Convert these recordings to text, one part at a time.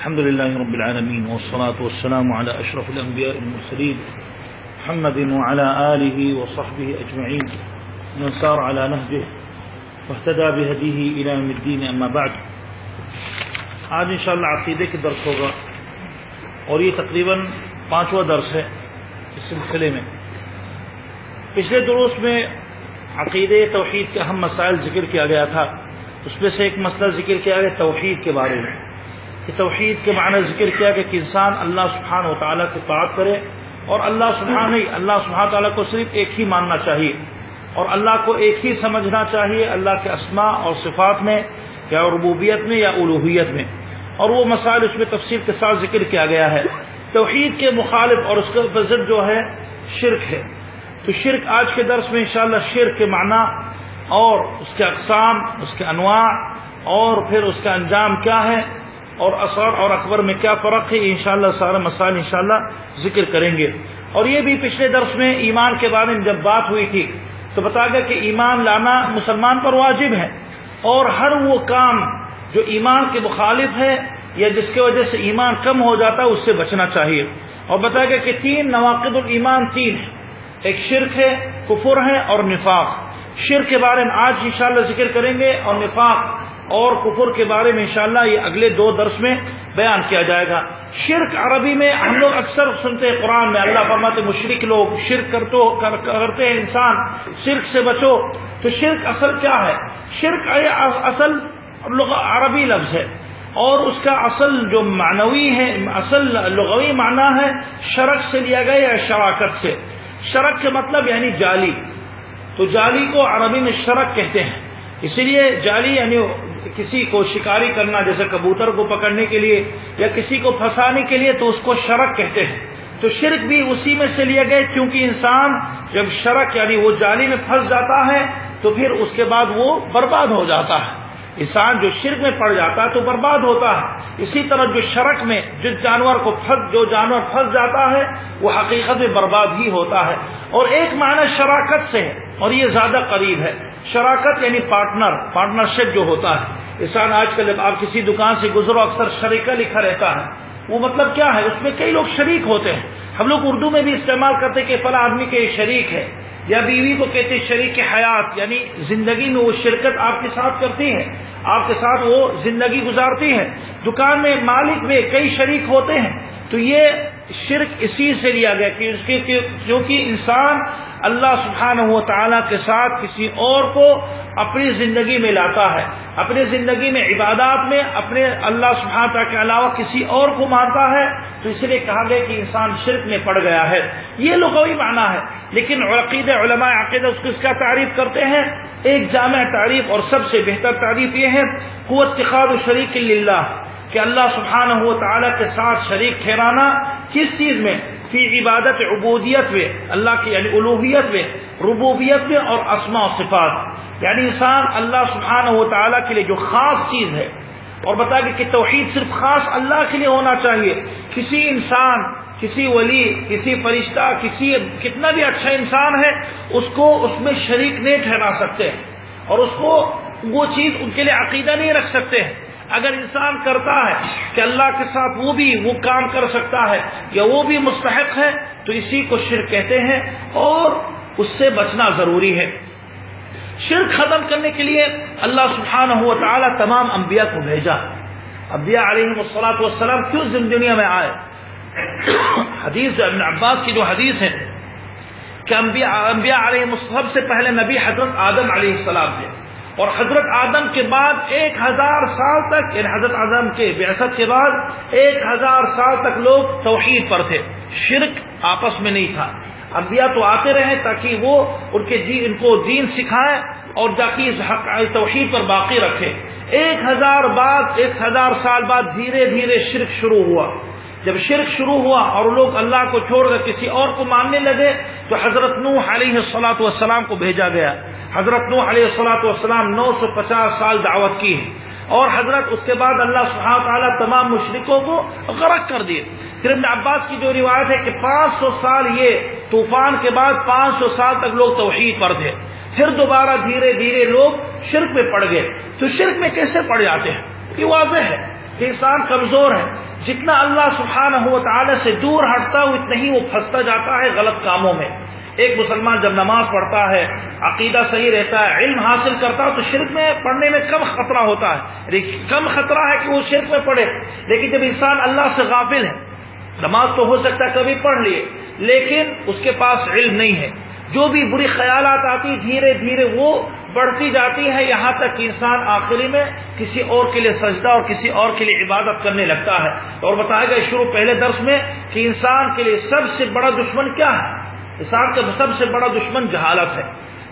الحمد لله رب العالمين والصلاة والسلام على أشرف الأنبياء المرسلين محمد وعلى آله وصحبه أجمعين من سار على نهجه واهتدى بهديه إلى يوم الدين أما بعد. آج انشاءاللہ عقیدے کے درس ہوگا اور یہ تقریباً 5واں درس ہے اس سلسلے میں. پچھلے دروس میں عقیدے توحید کے اہم مسائل ذکر کیا گیا تھا. اس میں سے ایک مسئلہ ذکر کیا گیا توحید کے بارے میں کہ توحید کے معنی ذکر کیا کہ انسان اللہ سبحانہ و تعالیٰ کی طاعت کرے اور اللہ سبحانہ و تعالیٰ کو صرف ایک ہی ماننا چاہیے اور اللہ کو ایک ہی سمجھنا چاہیے اللہ کے اسماء اور صفات میں یا ربوبیت میں یا الوہیت میں. اور وہ مسائل اس میں تفصیل کے ساتھ ذکر کیا گیا ہے. توحید کے مخالف اور اس کا ضد جو ہے شرک ہے. تو شرک آج کے درس میں انشاءاللہ شرک کے معنی اور اس کے اقسام، اس کے انواع اور پھر اس کا انجام کیا ہے اور اصغر اور اکبر میں کیا فرق ہے، انشاءاللہ سارے مسائل انشاءاللہ ذکر کریں گے. اور یہ بھی پچھلے درس میں ایمان کے بارے میں جب بات ہوئی تھی تو بتایا گیا کہ ایمان لانا مسلمان پر واجب ہے اور ہر وہ کام جو ایمان کے مخالف ہے یا جس کی وجہ سے ایمان کم ہو جاتا ہے اس سے بچنا چاہیے. اور بتایا گیا کہ 3 نواقض الایمان 3 ہیں. ایک شرک ہے، کفر ہے اور نفاق. شرک کے بارے میں آج انشاءاللہ ذکر کریں گے اور نفاق اور کفر کے بارے میں انشاءاللہ یہ اگلے 2 درس میں بیان کیا جائے گا. شرک عربی میں ہم لوگ اکثر سنتے ہیں قرآن میں اللہ فرماتے مشرک لوگ شرک کرتے ہیں، انسان شرک سے بچو. تو شرک اصل کیا ہے؟ شرک اصل عربی لفظ ہے اور اس کا اصل جو معنوی ہے، اصل لغوی معنی ہے شرک سے لیا گیا یا شراکت سے. شرک کے مطلب یعنی جعلی. تو جعلی کو عربی میں شرک کہتے ہیں. اسی لیے جعلی یعنی کسی کو شکاری کرنا، جیسے کبوتر کو پکڑنے کے لیے یا کسی کو پھنسانے کے لیے تو اس کو شرک کہتے ہیں. تو شرک بھی اسی میں سے لیا گیا کیونکہ انسان جب شرک یعنی وہ جعلی میں پھنس جاتا ہے تو پھر اس کے بعد وہ برباد ہو جاتا ہے. انسان جو شرک میں پڑ جاتا ہے تو برباد ہوتا ہے. اسی طرح جو شرک میں جو جانور پھنس جاتا ہے وہ حقیقت میں برباد ہی ہوتا ہے. اور ایک معنی شراکت سے ہے اور یہ زیادہ قریب ہے. شراکت یعنی پارٹنرشپ جو ہوتا ہے. انسان آج کل جب آپ کسی دکان سے گزرو اکثر شریکہ لکھا رہتا ہے. وہ مطلب کیا ہے؟ اس میں کئی لوگ شریک ہوتے ہیں. ہم لوگ اردو میں بھی استعمال کرتے ہیں کہ فلاں آدمی کے شریک ہے، یا بیوی کو کہتے ہیں شریک حیات، یعنی زندگی میں وہ شرکت آپ کے ساتھ کرتی ہے، آپ کے ساتھ وہ زندگی گزارتی ہے. دکان میں مالک میں کئی شریک ہوتے ہیں. تو یہ شرک اسی سے لیا گیا کیونکہ انسان اللہ سبحانہ و تعالیٰ کے ساتھ کسی اور کو اپنی زندگی میں لاتا ہے، اپنی زندگی میں عبادات میں اپنے اللہ سبحانہ تعالیٰ کے علاوہ کسی اور کو مانتا ہے. تو اس لیے کہا گیا کہ انسان شرک میں پڑ گیا ہے. یہ لغوی معنی ہے. لیکن علماء عقیدہ اس کا تعریف کرتے ہیں ایک جامع تعریف اور سب سے بہتر تعریف یہ ہے هو اتخاذ شریک للہ، کہ اللہ سبحانہ و تعالیٰ کے ساتھ شریک ٹھہرانا. کس چیز میں؟ فی عبادت عبودیت میں، اللہ کی یعنی الوہیت میں، ربوبیت میں اور اسماء و صفات. یعنی انسان اللہ سبحانہ و تعالیٰ کے لیے جو خاص چیز ہے. اور بتا کہ توحید صرف خاص اللہ کے لیے ہونا چاہیے. کسی انسان، کسی ولی، کسی فرشتہ، کتنا بھی اچھا انسان ہے اس کو اس میں شریک نہیں ٹھہرا سکتے اور اس کو وہ چیز ان کے لیے عقیدہ نہیں رکھ سکتے. اگر انسان کرتا ہے کہ اللہ کے ساتھ وہ کام کر سکتا ہے یا وہ بھی مستحق ہے تو اسی کو شرک کہتے ہیں اور اس سے بچنا ضروری ہے. شرک ختم کرنے کے لیے اللہ سبحانہ و تعالی تمام انبیاء کو بھیجا. انبیاء علیہم الصلوۃ والسلام کیوں دنیا میں آئے؟ حدیث ابن عباس کی جو حدیث ہے کہ انبیاء علیہم سب سے پہلے نبی حضرت آدم علیہ السلام تھے اور حضرت آدم کے بعد 1000 سال تک، یعنی حضرت آدم کے بعثت کے بعد 1000 سال تک لوگ توحید پر تھے، شرک آپس میں نہیں تھا. انبیاء تو آتے رہے تاکہ وہ ان کو دین سکھائیں اور تاکہ توحید پر باقی رکھے. 1000 سال بعد دھیرے دھیرے شرک شروع ہوا. جب شرک شروع ہوا اور لوگ اللہ کو چھوڑ کر کسی اور کو ماننے لگے تو حضرت نوح علیہ الصلوۃ والسلام کو بھیجا گیا. حضرت نوح علیہ الصلوۃ والسلام 950 سال دعوت کی اور حضرت اس کے بعد اللہ سبحانہ تعالیٰ تمام مشرکوں کو غرق کر دیے. پھر ابن عباس کی جو روایت ہے کہ 500 سال یہ طوفان کے بعد 500 سال تک لوگ توحید پر تھے. پھر دوبارہ دھیرے دھیرے لوگ شرک میں پڑ گئے. تو شرک میں کیسے پڑ جاتے ہیں؟ یہ واضح ہے. کہ انسان کمزور ہے، جتنا اللہ سبحانہ و تعالی سے دور ہٹتا ہے اتنا ہی وہ پھنستا جاتا ہے غلط کاموں میں۔ ایک مسلمان جب نماز پڑھتا ہے، عقیدہ صحیح رہتا ہے، علم حاصل کرتا ہے تو شرک میں پڑھنے میں کم خطرہ ہوتا ہے، کم خطرہ ہے کہ وہ شرک میں پڑھے۔ لیکن جب انسان اللہ سے غافل ہے، نماز تو ہو سکتا ہے کبھی پڑھ لیے لیکن اس کے پاس علم نہیں ہے، جو بھی بری خیالات آتی دھیرے دھیرے وہ بڑھتی جاتی ہے، یہاں تک کہ انسان آخری میں کسی اور کے لیے سجدہ اور کسی اور کے لیے عبادت کرنے لگتا ہے۔ اور بتایا گیا شروع پہلے درس میں کہ انسان کے لیے سب سے بڑا دشمن کیا ہے؟ انسان کا سب سے بڑا دشمن جہالت ہے،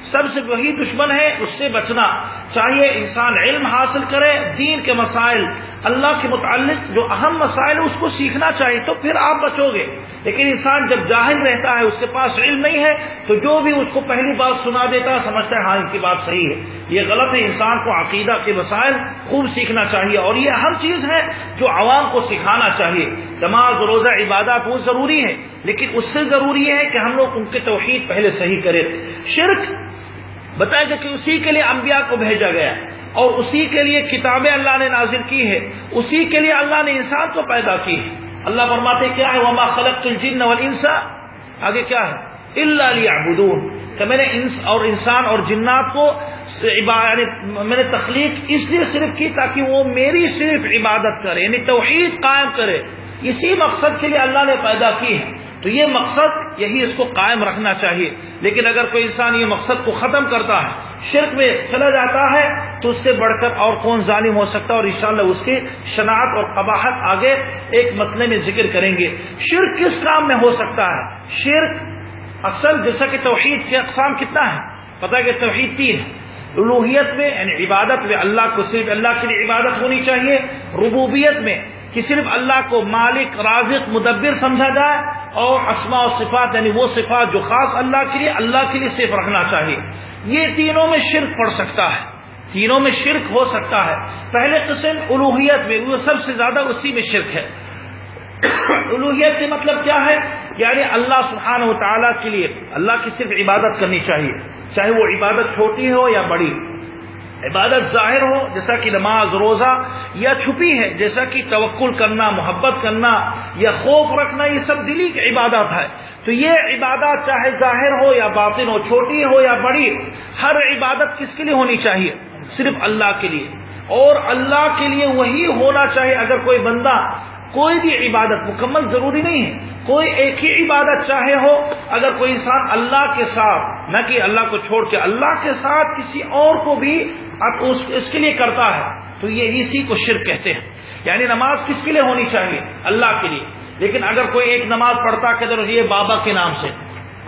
سب سے وہی دشمن ہے، اس سے بچنا چاہیے۔ انسان علم حاصل کرے، دین کے مسائل، اللہ کے متعلق جو اہم مسائل اس کو سیکھنا چاہیے، تو پھر آپ بچو گے۔ لیکن انسان جب جاہل رہتا ہے، اس کے پاس علم نہیں ہے، تو جو بھی اس کو پہلی بات سنا دیتا ہے سمجھتا ہے ہاں ان کی بات صحیح ہے، یہ غلط ہے۔ انسان کو عقیدہ کے مسائل خوب سیکھنا چاہیے، اور یہ اہم چیز ہے جو عوام کو سکھانا چاہیے۔ نماز روزہ عبادات وہ ضروری ہے، لیکن اس سے ضروری ہے کہ ہم لوگ ان کے توحید پہلے صحیح کریں۔ شرک بتایا گیا کہ اسی کے لیے انبیاء کو بھیجا گیا اور اسی کے لیے کتابیں اللہ نے نازل کی ہے، اسی کے لیے اللہ نے انسان کو پیدا کی ہے۔ اللہ فرماتے کیا ہے؟ وما خلقت الجن والانس، آگے کیا ہے؟ الا لیعبدون، کہ میں نے انسان اور جنات کو میں نے تخلیق اس لیے صرف کی تاکہ وہ میری صرف عبادت کرے، یعنی توحید قائم کرے، اسی مقصد کے لیے اللہ نے پیدا کی ہے۔ تو یہ مقصد یہی اس کو قائم رکھنا چاہیے۔ لیکن اگر کوئی انسان یہ مقصد کو ختم کرتا ہے، شرک میں چلا جاتا ہے، تو اس سے بڑھ کر اور کون ظالم ہو سکتا ہے، اور انشاءاللہ اس کی شناعت اور قباحت آگے ایک مسئلے میں ذکر کریں گے۔ شرک کس کام میں ہو سکتا ہے؟ شرک اصل جیسا کہ توحید کے اقسام کتنا ہے پتہ ہے کہ توحید 3 ہے۔ الوہیت میں یعنی عبادت میں اللہ کو صرف اللہ کے لیے عبادت ہونی چاہیے، ربوبیت میں کہ صرف اللہ کو مالک رازق مدبر سمجھا جائے، اور اسماء و صفات یعنی وہ صفات جو خاص اللہ کے لیے صرف رکھنا چاہیے۔ یہ تینوں میں شرک پڑ سکتا ہے، تینوں میں شرک ہو سکتا ہے۔ پہلے قسم الوہیت میں، وہ سب سے زیادہ اسی میں شرک ہے۔ الوہیت سے مطلب کیا ہے؟ یعنی اللہ سبحانہ و تعالیٰ کے لیے اللہ کی صرف عبادت کرنی چاہیے، چاہے وہ عبادت چھوٹی ہو یا بڑی، عبادت ظاہر ہو جیسا کہ نماز روزہ، یا چھپی ہے جیسا کہ توکل کرنا، محبت کرنا یا خوف رکھنا، یہ سب دلی کی عبادت ہے۔ تو یہ عبادت چاہے ظاہر ہو یا باطن ہو، چھوٹی ہو یا بڑی، ہر عبادت کس کے لیے ہونی چاہیے؟ صرف اللہ کے لیے، اور اللہ کے لیے وہی ہونا چاہیے۔ اگر کوئی بندہ کوئی بھی عبادت مکمل ضروری نہیں ہے، کوئی ایک ہی عبادت چاہے ہو، اگر کوئی انسان اللہ کے ساتھ نہ کہ اللہ کو چھوڑ کے اللہ کے ساتھ کسی اور کو بھی اس کے لیے کرتا ہے تو یہ اسی کو شرک کہتے ہیں۔ یعنی نماز کس کے لیے ہونی چاہیے؟ اللہ کے لیے، لیکن اگر کوئی ایک نماز پڑھتا کہ یہ بابا کے نام سے،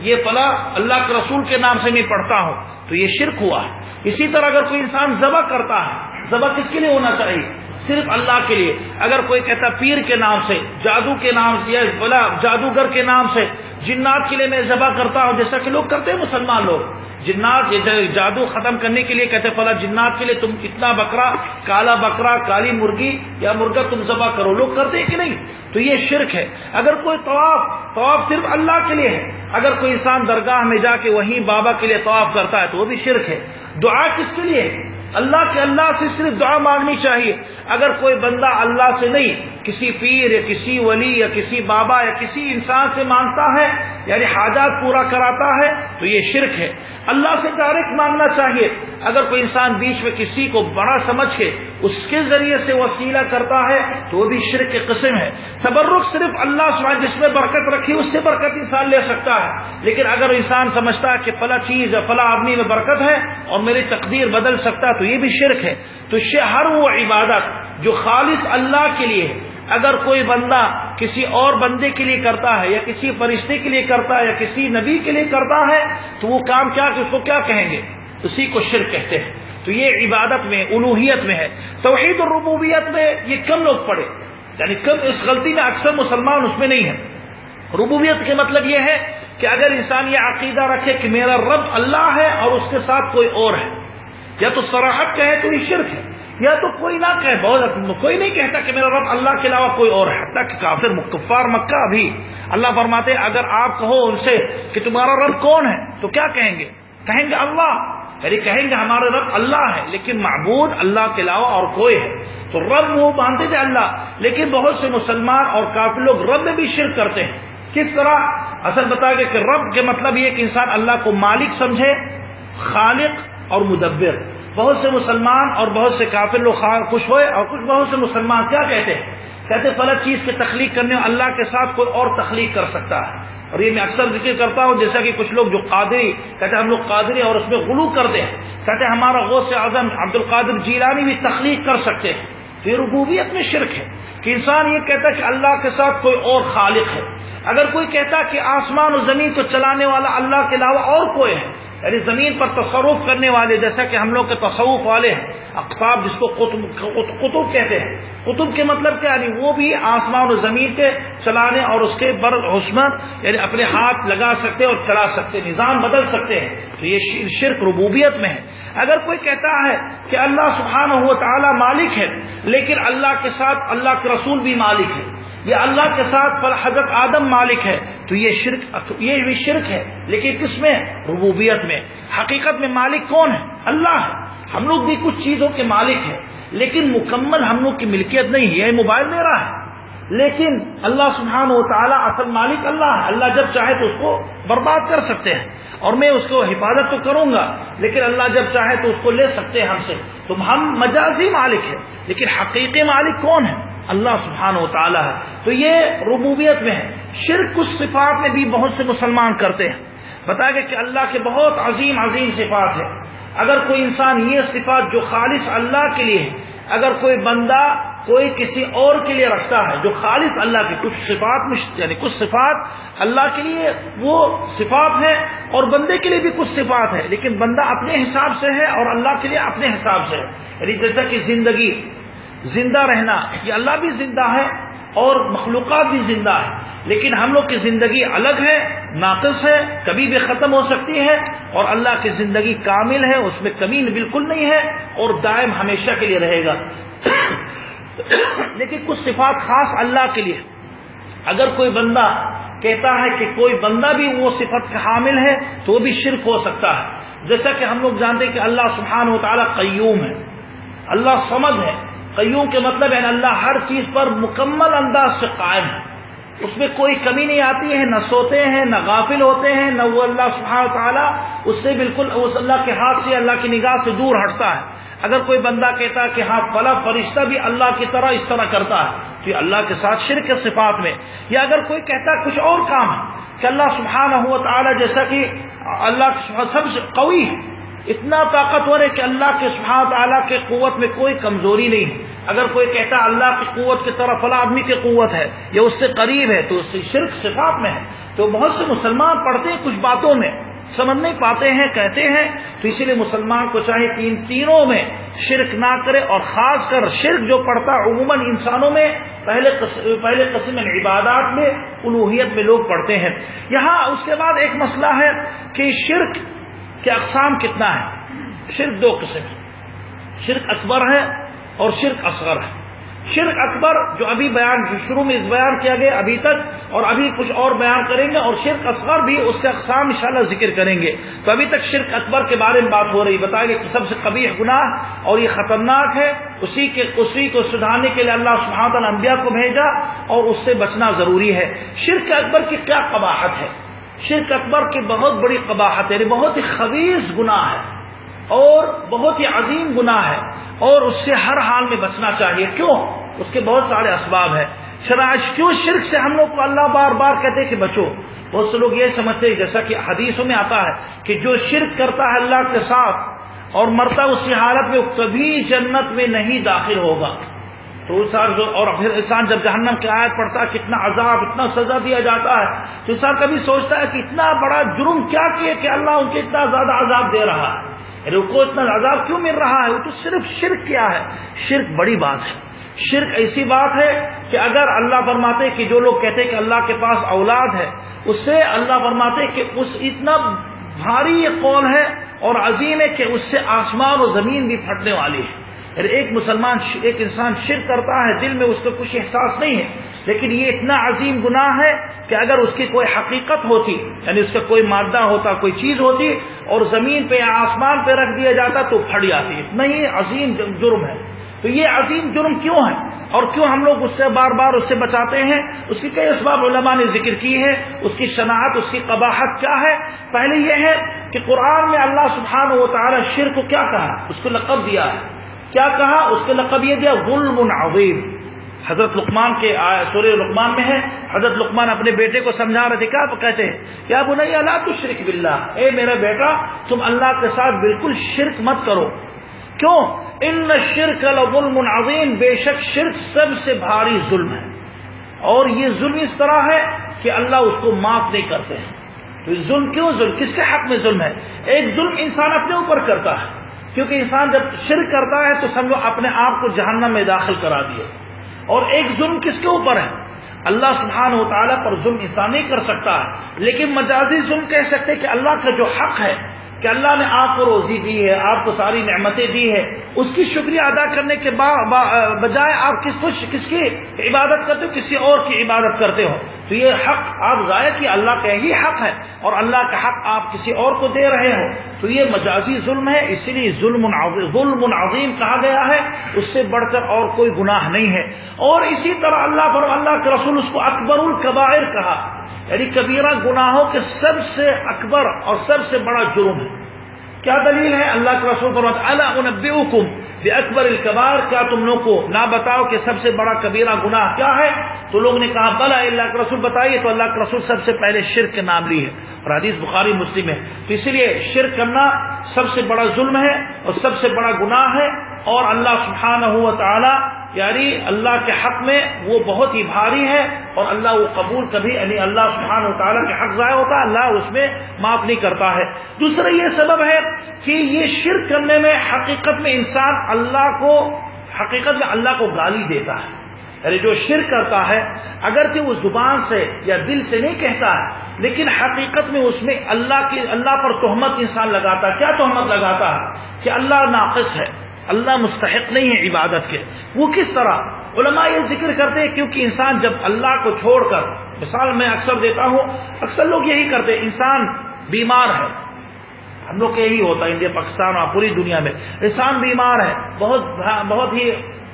یہ فلاں اللہ کے رسول کے نام سے میں پڑھتا ہوں، تو یہ شرک ہوا۔ اسی طرح اگر کوئی انسان ذبح کرتا ہے، ذبح کس کے لیے ہونا چاہیے؟ صرف اللہ کے لیے۔ اگر کوئی کہتا پیر کے نام سے، جادو کے نام سے، یا بلا جادوگر کے نام سے جنات کے لیے میں ذبح کرتا ہوں، جیسا کہ لوگ کرتے ہیں مسلمان لوگ، جنات جادو ختم کرنے کے لیے کہتے فلاں جنات کے لیے تم اتنا بکرا، کالا بکرا، کالی مرغی یا مرغا تم ذبح کرو، لوگ کرتے ہیں کہ نہیں؟ تو یہ شرک ہے۔ اگر کوئی طواف صرف اللہ کے لیے ہے، اگر کوئی انسان درگاہ میں جا کے وہیں بابا کے لیے طواف کرتا ہے تو وہ بھی شرک ہے۔ دعا کس کے لیے؟ اللہ سے صرف دعا مانگنی چاہیے۔ اگر کوئی بندہ اللہ سے نہیں، کسی پیر یا کسی ولی یا کسی بابا یا کسی انسان سے مانگتا ہے، یعنی حاجات پورا کراتا ہے، تو یہ شرک ہے۔ اللہ سے ڈائریکٹ مانگنا چاہیے۔ اگر کوئی انسان بیچ میں کسی کو بڑا سمجھ کے اس کے ذریعے سے وسیلہ کرتا ہے تو وہ بھی شرک کی قسم ہے۔ تبرک صرف اللہ سبحانہ جس میں برکت رکھی اس سے برکت انسان لے سکتا ہے، لیکن اگر انسان سمجھتا ہے کہ فلاں چیز یا فلاں آدمی میں برکت ہے اور میری تقدیر بدل سکتا ہے تو یہ بھی شرک ہے۔ تو ہر وہ عبادت جو خالص اللہ کے لیے ہے، اگر کوئی بندہ کسی اور بندے کے لیے کرتا ہے یا کسی فرشتے کے لیے کرتا ہے یا کسی نبی کے لیے کرتا ہے تو وہ کام کیا کہ اس کو کیا کہیں گے؟ اسی کو شرک کہتے ہیں۔ تو یہ عبادت میں الوہیت میں ہے۔ توحید الربوبیت میں یہ کم لوگ پڑھے، یعنی کم، اس غلطی میں اکثر مسلمان اس میں نہیں ہے۔ ربوبیت کے مطلب یہ ہے کہ اگر انسان یہ عقیدہ رکھے کہ میرا رب اللہ ہے اور اس کے ساتھ کوئی اور ہے، یا تو صراحت کہے تو یہ شرک ہے، یا تو کوئی نہ کہے، کوئی نہیں کہتا کہ میرا رب اللہ کے علاوہ کوئی اور ہے، حتیٰ کہ کافر کفار مکہ بھی اللہ فرماتے ہیں اگر آپ کہو ان سے کہ تمہارا رب کون ہے تو کیا کہیں گے؟ کہیں گے اللہ۔ یعنی کہیں گے ہمارا رب اللہ ہے لیکن معبود اللہ کے علاوہ اور کوئی ہے، تو رب وہ مانتے تھے اللہ، لیکن بہت سے مسلمان اور کافر لوگ رب میں بھی شرک کرتے ہیں۔ کس طرح؟ اصل بتا گے کہ رب کے مطلب یہ کہ انسان اللہ کو مالک سمجھے، خالق اور مدبر۔ بہت سے مسلمان اور بہت سے کافر لوگ خوش ہوئے، اور بہت سے مسلمان کیا کہتے ہیں؟ کہتے فلاں چیز کی تخلیق کرنے اللہ کے ساتھ کوئی اور تخلیق کر سکتا ہے۔ اور یہ میں اکثر ذکر کرتا ہوں، جیسا کہ کچھ لوگ جو قادری کہتے ہیں ہم لوگ قادری اور اس میں غلو کرتے ہیں، کہتے ہیں ہمارا غوث اعظم عبد القادر جیلانی بھی تخلیق کر سکتے ہیں۔ یہ ربوبیت میں شرک ہے کہ انسان یہ کہتا ہے کہ اللہ کے ساتھ کوئی اور خالق ہے۔ اگر کوئی کہتا کہ آسمان و زمین کو چلانے والا اللہ کے علاوہ اور کوئی ہے، یعنی زمین پر تصرف کرنے والے، جیسا کہ ہم لوگ کے تصوف والے ہیں اقطاب، جس کو قطب کہتے ہیں، قطب کے مطلب کیا؟ یعنی وہ بھی آسمان و زمین کے چلانے اور اس کے بر حسمت یعنی اپنے ہاتھ لگا سکتے اور چلا سکتے، نظام بدل سکتے ہیں، تو یہ شرک ربوبیت میں ہے۔ اگر کوئی کہتا ہے کہ اللہ سبحانہ و تعالی مالک ہے لیکن اللہ کے ساتھ اللہ کے رسول بھی مالک ہے، یا اللہ کے ساتھ حضرت آدم مالک ہے، تو یہ بھی شرک ہے، لیکن کس میں؟ ربوبیت میں۔ حقیقت میں مالک کون ہے؟ اللہ ہے۔ ہم لوگ بھی کچھ چیزوں کے مالک ہیں لیکن مکمل ہم لوگ کی ملکیت نہیں ہے۔ یہ موبائل میرا ہے لیکن اللہ سبحانہ و تعالیٰ اصل مالک اللہ ہے۔ اللہ جب چاہے تو اس کو برباد کر سکتے ہیں اور میں اس کو حفاظت تو کروں گا، لیکن اللہ جب چاہے تو اس کو لے سکتے ہیں ہم سے۔ تو ہم مجازی مالک ہیں لیکن حقیقی مالک کون ہے؟ اللہ سبحانہ و تعالیٰ ہے۔ تو یہ ربوبیت میں ہے۔ شرک کچھ صفات میں بھی بہت سے مسلمان کرتے ہیں۔ بتایا گیا کہ اللہ کے بہت عظیم عظیم صفات ہیں۔ اگر کوئی انسان یہ صفات جو خالص اللہ کے لیے ہے، اگر کوئی بندہ کوئی کسی اور کے لیے رکھتا ہے جو خالص اللہ کی کچھ صفات یعنی کچھ صفات اللہ کے لیے وہ صفات ہیں اور بندے کے لیے بھی کچھ صفات ہے، لیکن بندہ اپنے حساب سے ہے اور اللہ کے لیے اپنے حساب سے ہے۔ یعنی جیسا کہ زندگی، زندہ رہنا، یہ اللہ بھی زندہ ہے اور مخلوقات بھی زندہ ہے، لیکن ہم لوگ کی زندگی الگ ہے، ناقص ہے، کبھی بھی ختم ہو سکتی ہے، اور اللہ کی زندگی کامل ہے، اس میں کمی بالکل نہیں ہے اور دائم ہمیشہ کے لیے رہے گا۔ لیکن کچھ صفات خاص اللہ کے لیے، اگر کوئی بندہ کہتا ہے کہ کوئی بندہ بھی وہ صفت کا حامل ہے تو وہ بھی شرک ہو سکتا ہے۔ جیسا کہ ہم لوگ جانتے ہیں کہ اللہ سبحانہ و تعالیٰ قیوم ہے، اللہ صمد ہے۔ قیوم کے مطلب ہے اللہ ہر چیز پر مکمل انداز سے قائم ہے، اس میں کوئی کمی نہیں آتی ہے، نہ سوتے ہیں نہ غافل ہوتے ہیں، نہ وہ اللہ سبحانہ تعالیٰ اس سے بالکل اس اللہ کے ہاتھ سے اللہ کی نگاہ سے دور ہٹتا ہے۔ اگر کوئی بندہ کہتا ہے کہ ہاں فلاں فرشتہ بھی اللہ کی طرح اس طرح کرتا ہے تو یہ اللہ کے ساتھ شرک کے صفات میں، یا اگر کوئی کہتا ہے کچھ اور کام ہے کہ اللہ سبحانہ و تعالیٰ جیسا کہ اللہ سب سے قوی ہے، اتنا طاقتور ہے کہ اللہ کے سبحانہ تعالیٰ کے قوت میں کوئی کمزوری نہیں ہے۔ اگر کوئی کہتا ہے اللہ کی قوت کی طرف فلاں آدمی کی قوت ہے یا اس سے قریب ہے تو اس سے شرک صفات میں ہے۔ تو بہت سے مسلمان پڑھتے ہیں کچھ باتوں میں سمجھ نہیں پاتے ہیں، کہتے ہیں، تو اسی لیے مسلمان کو چاہے تینوں میں شرک نہ کرے، اور خاص کر شرک جو پڑتا ہے عموماً انسانوں میں پہلے قسم عبادات میں الوہیت میں لوگ پڑھتے ہیں۔ یہاں اس کے بعد ایک مسئلہ ہے کہ شرک کے اقسام کتنا ہے۔ شرک دو قسم ہے، شرک اکبر ہے اور شرک اصغر ہے۔ شرک اکبر جو ابھی شروع میں اس بیان کیا گیا ابھی تک، اور ابھی کچھ اور بیان کریں گے، اور شرک اصغر بھی اس کے اقسام انشاءاللہ ذکر کریں گے۔ تو ابھی تک شرک اکبر کے بارے میں بات ہو رہی، بتائیں گے کہ سب سے قبیح گناہ اور یہ خطرناک ہے، اسی کو سدھارنے کے لیے اللہ سبحانہ وتعالی انبیاء کو بھیجا اور اس سے بچنا ضروری ہے۔ شرک اکبر کی کیا قباحت ہے؟ شرک اکبر کی بہت بڑی قباحت ہے، بہت ہی خبیث گناہ ہے اور بہت ہی عظیم گناہ ہے، اور اس سے ہر حال میں بچنا چاہیے۔ کیوں؟ اس کے بہت سارے اسباب ہیں۔ کیوں شرک سے ہم لوگ کو اللہ بار بار کہتے کہ بچو؟ بہت سے لوگ یہ سمجھتے ہیں جیسا کہ حدیثوں میں آتا ہے کہ جو شرک کرتا ہے اللہ کے ساتھ اور مرتا اسی حالت میں، وہ کبھی جنت میں نہیں داخل ہوگا۔ تو اور پھر انسان جب جہنم کی آیت پڑھتا ہے کتنا عذاب، اتنا سزا دیا جاتا ہے، تو انسان کبھی سوچتا ہے کہ اتنا بڑا جرم کیا کیے کہ اللہ ان کو اتنا زیادہ عذاب دے رہا ہے، ان کو اتنا عذاب کیوں مل رہا ہے؟ وہ تو صرف شرک کیا ہے؟ شرک بڑی بات ہے۔ شرک ایسی بات ہے کہ اگر اللہ فرماتے کہ جو لوگ کہتے کہ اللہ کے پاس اولاد ہے، اس سے اللہ فرماتے کہ اس اتنا بھاری یہ قول ہے اور عظیم ہے کہ اس سے آسمان و زمین بھی پھٹنے والی ہے۔ ایک انسان شرک کرتا ہے، دل میں اس کا کچھ احساس نہیں ہے، لیکن یہ اتنا عظیم گناہ ہے کہ اگر اس کی کوئی حقیقت ہوتی، یعنی اس کا کوئی مادہ ہوتا، کوئی چیز ہوتی اور زمین پہ یا آسمان پہ رکھ دیا جاتا تو پھٹ جاتی. اتنا ہی عظیم جرم ہے. تو یہ عظیم جرم کیوں ہے اور کیوں ہم لوگ اس سے بار بار اس سے بچاتے ہیں؟ اس کی کئی اسباب علماء نے ذکر کی ہے. اس کی شناعت، اس کی قباحت کیا ہے؟ پہلے یہ ہے کہ قرآن میں اللہ سبحانہ و تعالی شرک کو کیا کہا؟ اس کو لقب دیا ہے. کیا کہا؟ اس کو لقب یہ دیا ظلم عظیم. حضرت لقمان کے سورہ لقمان میں ہے، حضرت لقمان اپنے بیٹے کو سمجھا رہے تھے. کیا کہتے ہیں؟ یا بنی لا تشرک باللہ، اے میرا بیٹا تم اللہ کے ساتھ بالکل شرک مت کرو. کیوں؟ ان الشرک لظلم عظیم، بے شک شرک سب سے بھاری ظلم ہے. اور یہ ظلم اس طرح ہے کہ اللہ اس کو معاف نہیں کرتے ہیں. تو ظلم کیوں؟ ظلم کس کے حق میں ظلم ہے؟ ایک ظلم انسان اپنے اوپر کرتا ہے، کیونکہ انسان جب شرک کرتا ہے تو سمجھو اپنے آپ کو جہنم میں داخل کرا دیے. اور ایک ظلم کس کے اوپر ہے؟ اللہ سبحانہ و تعالیٰ پر ظلم انسان نہیں کر سکتا ہے، لیکن مجازی ظلم کہہ سکتے کہ اللہ کا جو حق ہے کہ اللہ نے آپ کو روزی دی ہے، آپ کو ساری نعمتیں دی ہے، اس کی شکریہ ادا کرنے کے بجائے آپ کس کی عبادت کرتے ہو؟ کسی اور کی عبادت کرتے ہو. تو یہ حق آپ ضائع کیا. اللہ کا یہی حق ہے اور اللہ کا حق آپ کسی اور کو دے رہے ہو. تو یہ مجازی ظلم ہے، اسی لیے ظلم عظیم کہا گیا ہے. اس سے بڑھ کر اور کوئی گناہ نہیں ہے. اور اسی طرح اللہ کے رسول اس کو اکبر الکبائر کہا، یعنی کبیرہ گناہوں کے سب سے اکبر اور سب سے بڑا جرم ہے. کیا دلیل ہے؟ اللہ کے رسول فرماتے ہیں الا انبئکم باکبر الکبائر، کیا تم لوگ کو نہ بتاؤ کہ سب سے بڑا کبیرہ گناہ کیا ہے؟ تو لوگ نے کہا بلا اللہ کے رسول بتائیے. تو اللہ کے رسول سب سے پہلے شرک کے نام لی ہے اور حدیث بخاری مسلم ہے. تو اس لیے شرک کرنا سب سے بڑا ظلم ہے اور سب سے بڑا گناہ ہے. اور اللہ سبحانہ و تعالی یعنی اللہ کے حق میں وہ بہت ہی بھاری ہے اور اللہ وہ قبول کبھی، یعنی اللہ سبحانہ و تعالیٰ کے حق ضائع ہوتا ہے، اللہ اس میں معاف نہیں کرتا ہے. دوسرا یہ سبب ہے کہ یہ شرک کرنے میں حقیقت میں انسان اللہ کو گالی دیتا ہے. یعنی جو شرک کرتا ہے اگرچہ وہ زبان سے یا دل سے نہیں کہتا ہے، لیکن حقیقت میں اس میں اللہ پر تہمت انسان لگاتا ہے. کیا تہمت لگاتا ہے؟ کہ اللہ ناقص ہے، اللہ مستحق نہیں ہے عبادت کے. وہ کس طرح؟ علماء یہ ذکر کرتے ہیں کیونکہ انسان جب اللہ کو چھوڑ کر، مثال میں اکثر دیتا ہوں، اکثر لوگ یہی کرتے ہیں، انسان بیمار ہے، ہم لوگ یہی ہوتا ہے انڈیا پاکستان اور پوری دنیا میں، انسان بیمار ہے، بہت ہی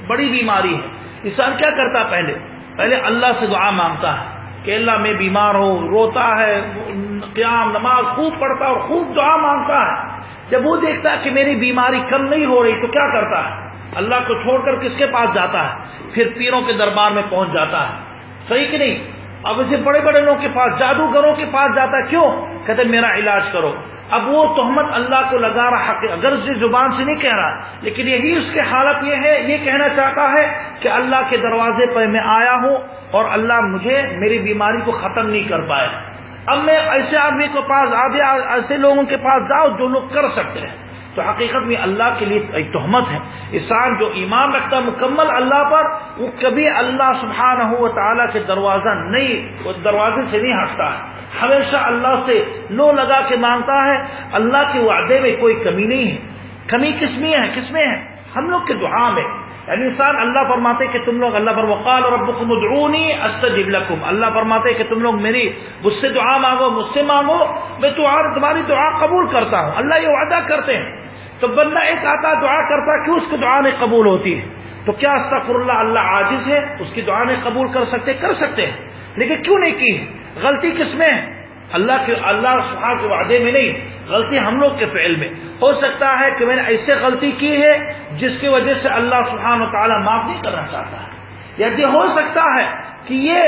بڑی بیماری ہے. انسان کیا کرتا ہے؟ پہلے اللہ سے دعا مانگتا ہے کہ اللہ میں بیمار ہوں، روتا ہے، قیام نماز خوب پڑھتا ہے اور خوب دعا مانگتا ہے. جب وہ دیکھتا ہے کہ میری بیماری کم نہیں ہو رہی تو کیا کرتا ہے؟ اللہ کو چھوڑ کر کس کے پاس جاتا ہے؟ پھر پیروں کے دربار میں پہنچ جاتا ہے. صحیح کہ نہیں؟ اب اسے بڑے بڑے لوگوں کے پاس، جادوگروں کے پاس جاتا ہے. کیوں؟ کہتے میرا علاج کرو. اب وہ تہمت اللہ کو لگا رہا ہے، اگر اسے زبان سے نہیں کہہ رہا، لیکن یہی اس کی حالت یہ ہے، یہ کہنا چاہتا ہے کہ اللہ کے دروازے پر میں آیا ہوں اور اللہ مجھے میری بیماری کو ختم نہیں کر پائے. اب میں ایسے آدمی کے پاس، ایسے لوگوں کے پاس جاؤ جو لوگ کر سکتے ہیں. تو حقیقت میں اللہ کے لیے ایک تہمت ہے. انسان جو ایمان رکھتا ہے مکمل اللہ پر، وہ کبھی اللہ سبحانہ و تعالیٰ کے دروازے سے نہیں ہٹتا ہے، ہمیشہ اللہ سے لو لگا کے مانگتا ہے. اللہ کے وعدے میں کوئی کمی نہیں ہے. کمی کس میں ہے؟ ہم لوگ کے دعا میں. یعنی انسان اللہ فرماتے کہ تم لوگ، اللہ پر وقال ربکم ادعونی استجب لکم، اللہ فرماتے کہ تم لوگ مجھ سے دعا مانگو، مجھ سے مانگو، میں تمہاری دعا قبول کرتا ہوں. اللہ یہ وعدہ کرتے ہیں. تو بندہ ایک آتا دعا کرتا، کیوں اس کی دعا نہیں قبول ہوتی ہے؟ تو کیا استغفر اللہ عاجز ہے؟ اس کی دعا نہیں قبول کر سکتے ہیں، لیکن کیوں نہیں کی؟ غلطی کس میں ہے؟ اللہ سبحانہ کے وعدے میں نہیں، غلطی ہم لوگ کے فعل میں. ہو سکتا ہے کہ میں نے ایسے غلطی کی ہے جس کی وجہ سے اللہ سبحانہ تعالیٰ معاف نہیں کرنا چاہتا ہے. یا یہ ہو سکتا ہے کہ یہ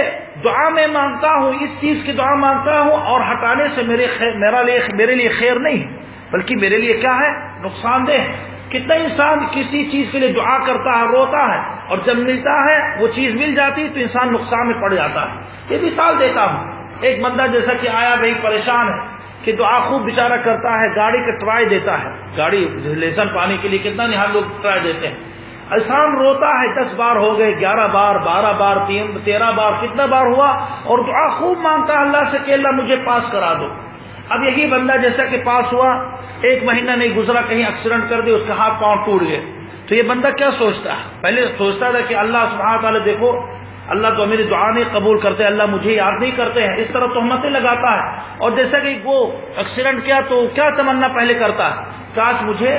دعا میں مانگتا ہوں، اس چیز کی دعا مانگتا ہوں اور ہٹانے سے میرے لیے خیر نہیں بلکہ میرے لیے کیا ہے؟ نقصان دہ. کتنا انسان کسی چیز کے لیے دعا کرتا ہے، روتا ہے، اور جب ملتا ہے وہ چیز مل جاتی تو انسان نقصان میں پڑ جاتا ہے. یہ مثال دیتا ہوں. ایک بندہ جیسا کہ آیا بھائی پریشان ہے کہ دعا خوب بیچارہ کرتا ہے، گاڑی کا ٹرائی دیتا ہے، گاڑی لیسن پانے کے لیے کتنا نہیں ہم لوگ ٹرائی دیتے ہیں. انسان روتا ہے، 10 بار ہو گئے، 11 بار، 12 بار، 13 بار، کتنا بار ہوا، اور دعا خوب مانگتا ہے اللہ سے کہ اللہ مجھے پاس کرا دو. اب یہی بندہ جیسا کہ پاس ہوا، 1 مہینہ نہیں گزرا کہیں ایکسیڈنٹ کر دیا، اس کا ہاتھ پاؤں ٹوٹ گئے. تو یہ بندہ کیا سوچتا ہے؟ پہلے سوچتا تھا کہ اللہ سبحانہ تعالیٰ دیکھو اللہ تو میری دعا نہیں قبول کرتے، اللہ مجھے یاد نہیں کرتے ہیں، اس طرح تہمتیں لگاتا ہے. اور جیسا کہ وہ ایکسیڈنٹ کیا تو کیا تمنا پہلے کرتا ہے، کاش مجھے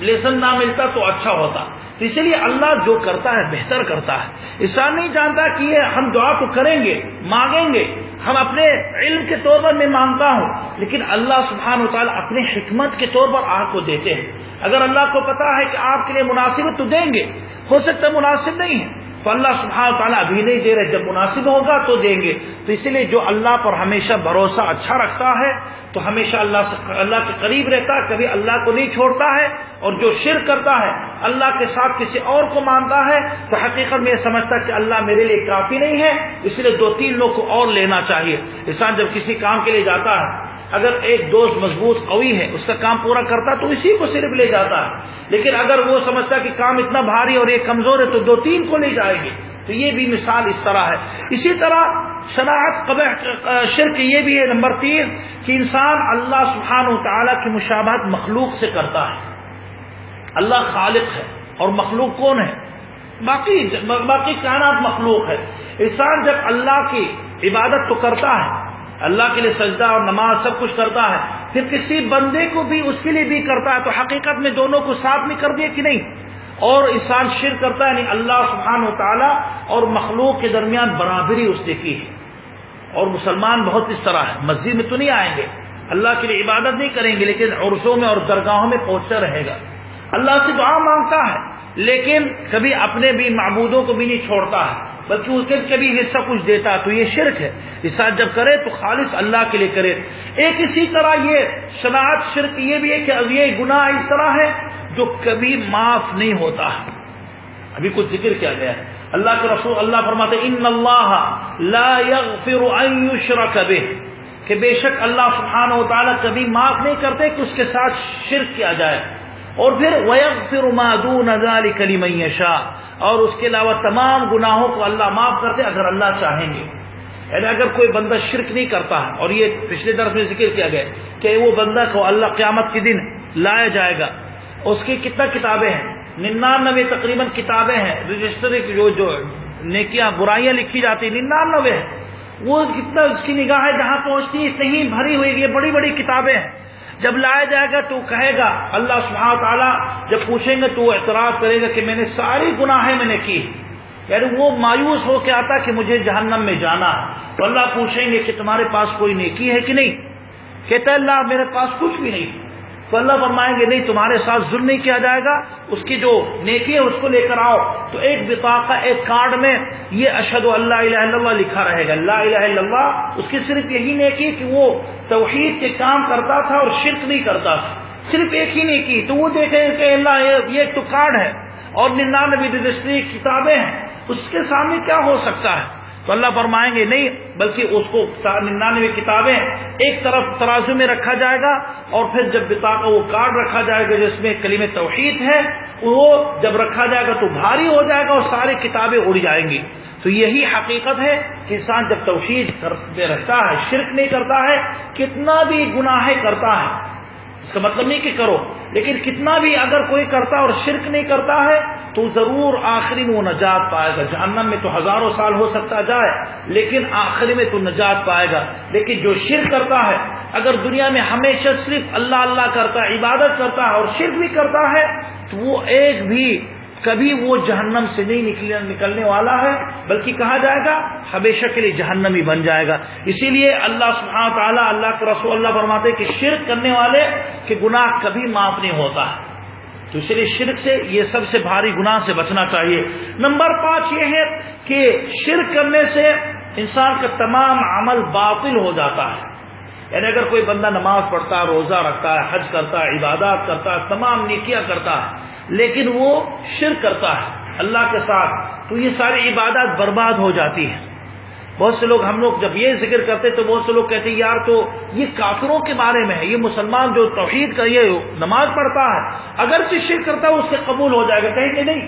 لیسن نہ ملتا تو اچھا ہوتا. تو اسی لیے اللہ جو کرتا ہے بہتر کرتا ہے. انسان نہیں جانتا کہ یہ ہم دعا تو کریں گے، مانگیں گے، ہم اپنے علم کے طور پر میں مانگتا ہوں، لیکن اللہ سبحانہ وتعالی اپنے حکمت کے طور پر آپ کو دیتے ہیں. اگر اللہ کو پتا ہے کہ آپ کے لیے مناسب ہے تو دیں گے، ہو سکتا ہے مناسب نہیں ہے تو اللہ سبحانہ وتعالی ابھی نہیں دے رہے، جب مناسب ہوگا تو دیں گے. تو اسی لیے جو اللہ پر ہمیشہ بھروسہ اچھا رکھتا ہے تو ہمیشہ اللہ کے قریب رہتا ہے، کبھی اللہ کو نہیں چھوڑتا ہے. اور جو شرک کرتا ہے، اللہ کے ساتھ کسی اور کو مانتا ہے، تو حقیقت میں یہ سمجھتا ہے کہ اللہ میرے لیے کافی نہیں ہے، اس لیے 2-3 لوگ کو اور لینا چاہیے. انسان جب کسی کام کے لیے جاتا ہے، اگر ایک دوست مضبوط قوی ہے، اس کا کام پورا کرتا ہے تو اسی کو صرف لے جاتا ہے. لیکن اگر وہ سمجھتا ہے کہ کام اتنا بھاری اور یہ کمزور ہے تو 2-3 کو لے جائے گے. تو یہ بھی مثال اس طرح ہے. اسی طرح شناعت قبح شرک یہ بھی ہے نمبر 3 کہ انسان اللہ سبحانہ وتعالی کی مشابہت مخلوق سے کرتا ہے. اللہ خالق ہے اور مخلوق کون ہے؟ باقی کائنات مخلوق ہے. انسان جب اللہ کی عبادت تو کرتا ہے، اللہ کے لیے سجدہ اور نماز سب کچھ کرتا ہے، پھر کسی بندے کو بھی اس کے لیے بھی کرتا ہے، تو حقیقت میں دونوں کو ساتھ میں کر دیا کہ نہیں؟ اور انسان شرک کرتا ہے، نہیں اللہ سبحانہ وتعالی اور مخلوق کے درمیان برابری اس نے کی ہے. اور مسلمان بہت اس طرح ہے، مسجد میں تو نہیں آئیں گے، اللہ کے لیے عبادت نہیں کریں گے، لیکن عرسوں میں اور درگاہوں میں پہنچتا رہے گا، اللہ سے دعا مانگتا ہے، لیکن کبھی اپنے بھی معبودوں کو بھی نہیں چھوڑتا ہے، بلکہ اس کے کبھی حصہ کچھ دیتا ہے. تو یہ شرک ہے. انسان جب کرے تو خالص اللہ کے لیے کرے. ایک اسی طرح یہ شناعت شرک یہ بھی ہے کہ یہ گناہ اس طرح ہے جو کبھی معاف نہیں ہوتا ہے. ابھی کچھ ذکر کیا گیا ہے، اللہ کے رسول اللہ فرماتے ہیں ان اللہ لا یغفر ان یشرک بہ، کہ بے شک اللہ سبحانہ وتعالی کبھی معاف نہیں کرتے کہ اس کے ساتھ شرک کیا جائے. اور پھر وَيَغْفِرُ مَا دُونَ ذَلِكَ لِمَن يَشَاءُ، اور اس کے علاوہ تمام گناہوں کو اللہ معاف کرتے اگر اللہ چاہیں گے. یعنی اگر کوئی بندہ شرک نہیں کرتا ہے، اور یہ پچھلے درس میں ذکر کیا گیا کہ وہ بندہ کو اللہ قیامت کے دن لایا جائے گا، اس کی کتنا کتابیں ہیں؟ 99 تقریباً کتابیں ہیں، رجسٹر جو نیکیاں برائیاں لکھی جاتی ہیں 99 ہیں. وہ کتنا اس کی نگاہیں جہاں پہنچتی ہے اتنی ہی بھری ہوئی، یہ بڑی بڑی کتابیں ہیں. جب لایا جائے گا تو کہے گا، اللہ سبحانہ تعالیٰ جب پوچھیں گے تو وہ اعتراف کرے گا کہ میں نے ساری گناہیں میں نے کی. یعنی وہ مایوس ہو کے آتا کہ مجھے جہنم میں جانا ہے. تو اللہ پوچھیں گے کہ تمہارے پاس کوئی نیکی ہے کہ نہیں؟ کہتا ہے اللہ میرے پاس کچھ بھی نہیں. تو اللہ فرمائیں گے نہیں، تمہارے ساتھ ظلم نہیں کیا جائے گا، اس کی جو نیکی ہے اس کو لے کر آؤ. تو ایک بطاقہ، ایک کارڈ میں یہ اشہد اللہ الہ الا اللہ لکھا رہے گا، لا الہ الا اللہ. اس کی صرف یہی نیکی کہ وہ توحید کے کام کرتا تھا اور شرک نہیں کرتا تھا، صرف ایک ہی نیکی. تو وہ دیکھیں کہ اللہ یہ تو کارڈ ہے اور 99 رجسٹری کتابیں ہیں، اس کے سامنے کیا ہو سکتا ہے؟ تو اللہ فرمائیں گے نہیں، بلکہ اس کو 99 کتابیں ایک طرف ترازو میں رکھا جائے گا، اور پھر جب بطاقہ وہ کارڈ رکھا جائے گا جس میں کلمہ توحید ہے، وہ جب رکھا جائے گا تو بھاری ہو جائے گا اور ساری کتابیں اڑ جائیں گی. تو یہی حقیقت ہے کہ انسان جب توحید کرتے رہتا ہے، شرک نہیں کرتا ہے، کتنا بھی گناہ کرتا ہے، اس کا مطلب نہیں کہ کرو، لیکن کتنا بھی اگر کوئی کرتا اور شرک نہیں کرتا ہے تو ضرور آخری میں وہ نجات پائے گا. جہنم میں تو ہزاروں سال ہو سکتا جائے، لیکن آخری میں تو نجات پائے گا. لیکن جو شرک کرتا ہے، اگر دنیا میں ہمیشہ صرف اللہ اللہ کرتا ہے، عبادت کرتا ہے اور شرک بھی کرتا ہے، تو وہ ایک بھی کبھی وہ جہنم سے نہیں نکلنے والا ہے، بلکہ کہا جائے گا ہمیشہ کے لیے جہنمی بن جائے گا. اسی لیے اللہ سبحانہ تعالیٰ، اللہ کے رسول اللہ فرماتے ہیں کہ شرک کرنے والے کے گناہ کبھی معاف نہیں ہوتا ہے. تو اس لیے شرک سے، یہ سب سے بھاری گناہ سے بچنا چاہیے. نمبر 5 یہ ہے کہ شرک کرنے سے انسان کا تمام عمل باطل ہو جاتا ہے. یعنی اگر کوئی بندہ نماز پڑھتا ہے، روزہ رکھتا ہے، حج کرتا ہے، عبادات کرتا ہے، تمام نیکیاں کرتا ہے، لیکن وہ شرک کرتا ہے اللہ کے ساتھ، تو یہ ساری عبادات برباد ہو جاتی ہیں. بہت سے لوگ، ہم لوگ جب یہ ذکر کرتے تو بہت سے لوگ کہتے ہیں یار تو یہ کافروں کے بارے میں ہے، یہ مسلمان جو توحید کا یہ نماز پڑھتا ہے اگرچہ شرک کرتا ہے اس سے قبول ہو جائے گا. کہیں کہ نہیں،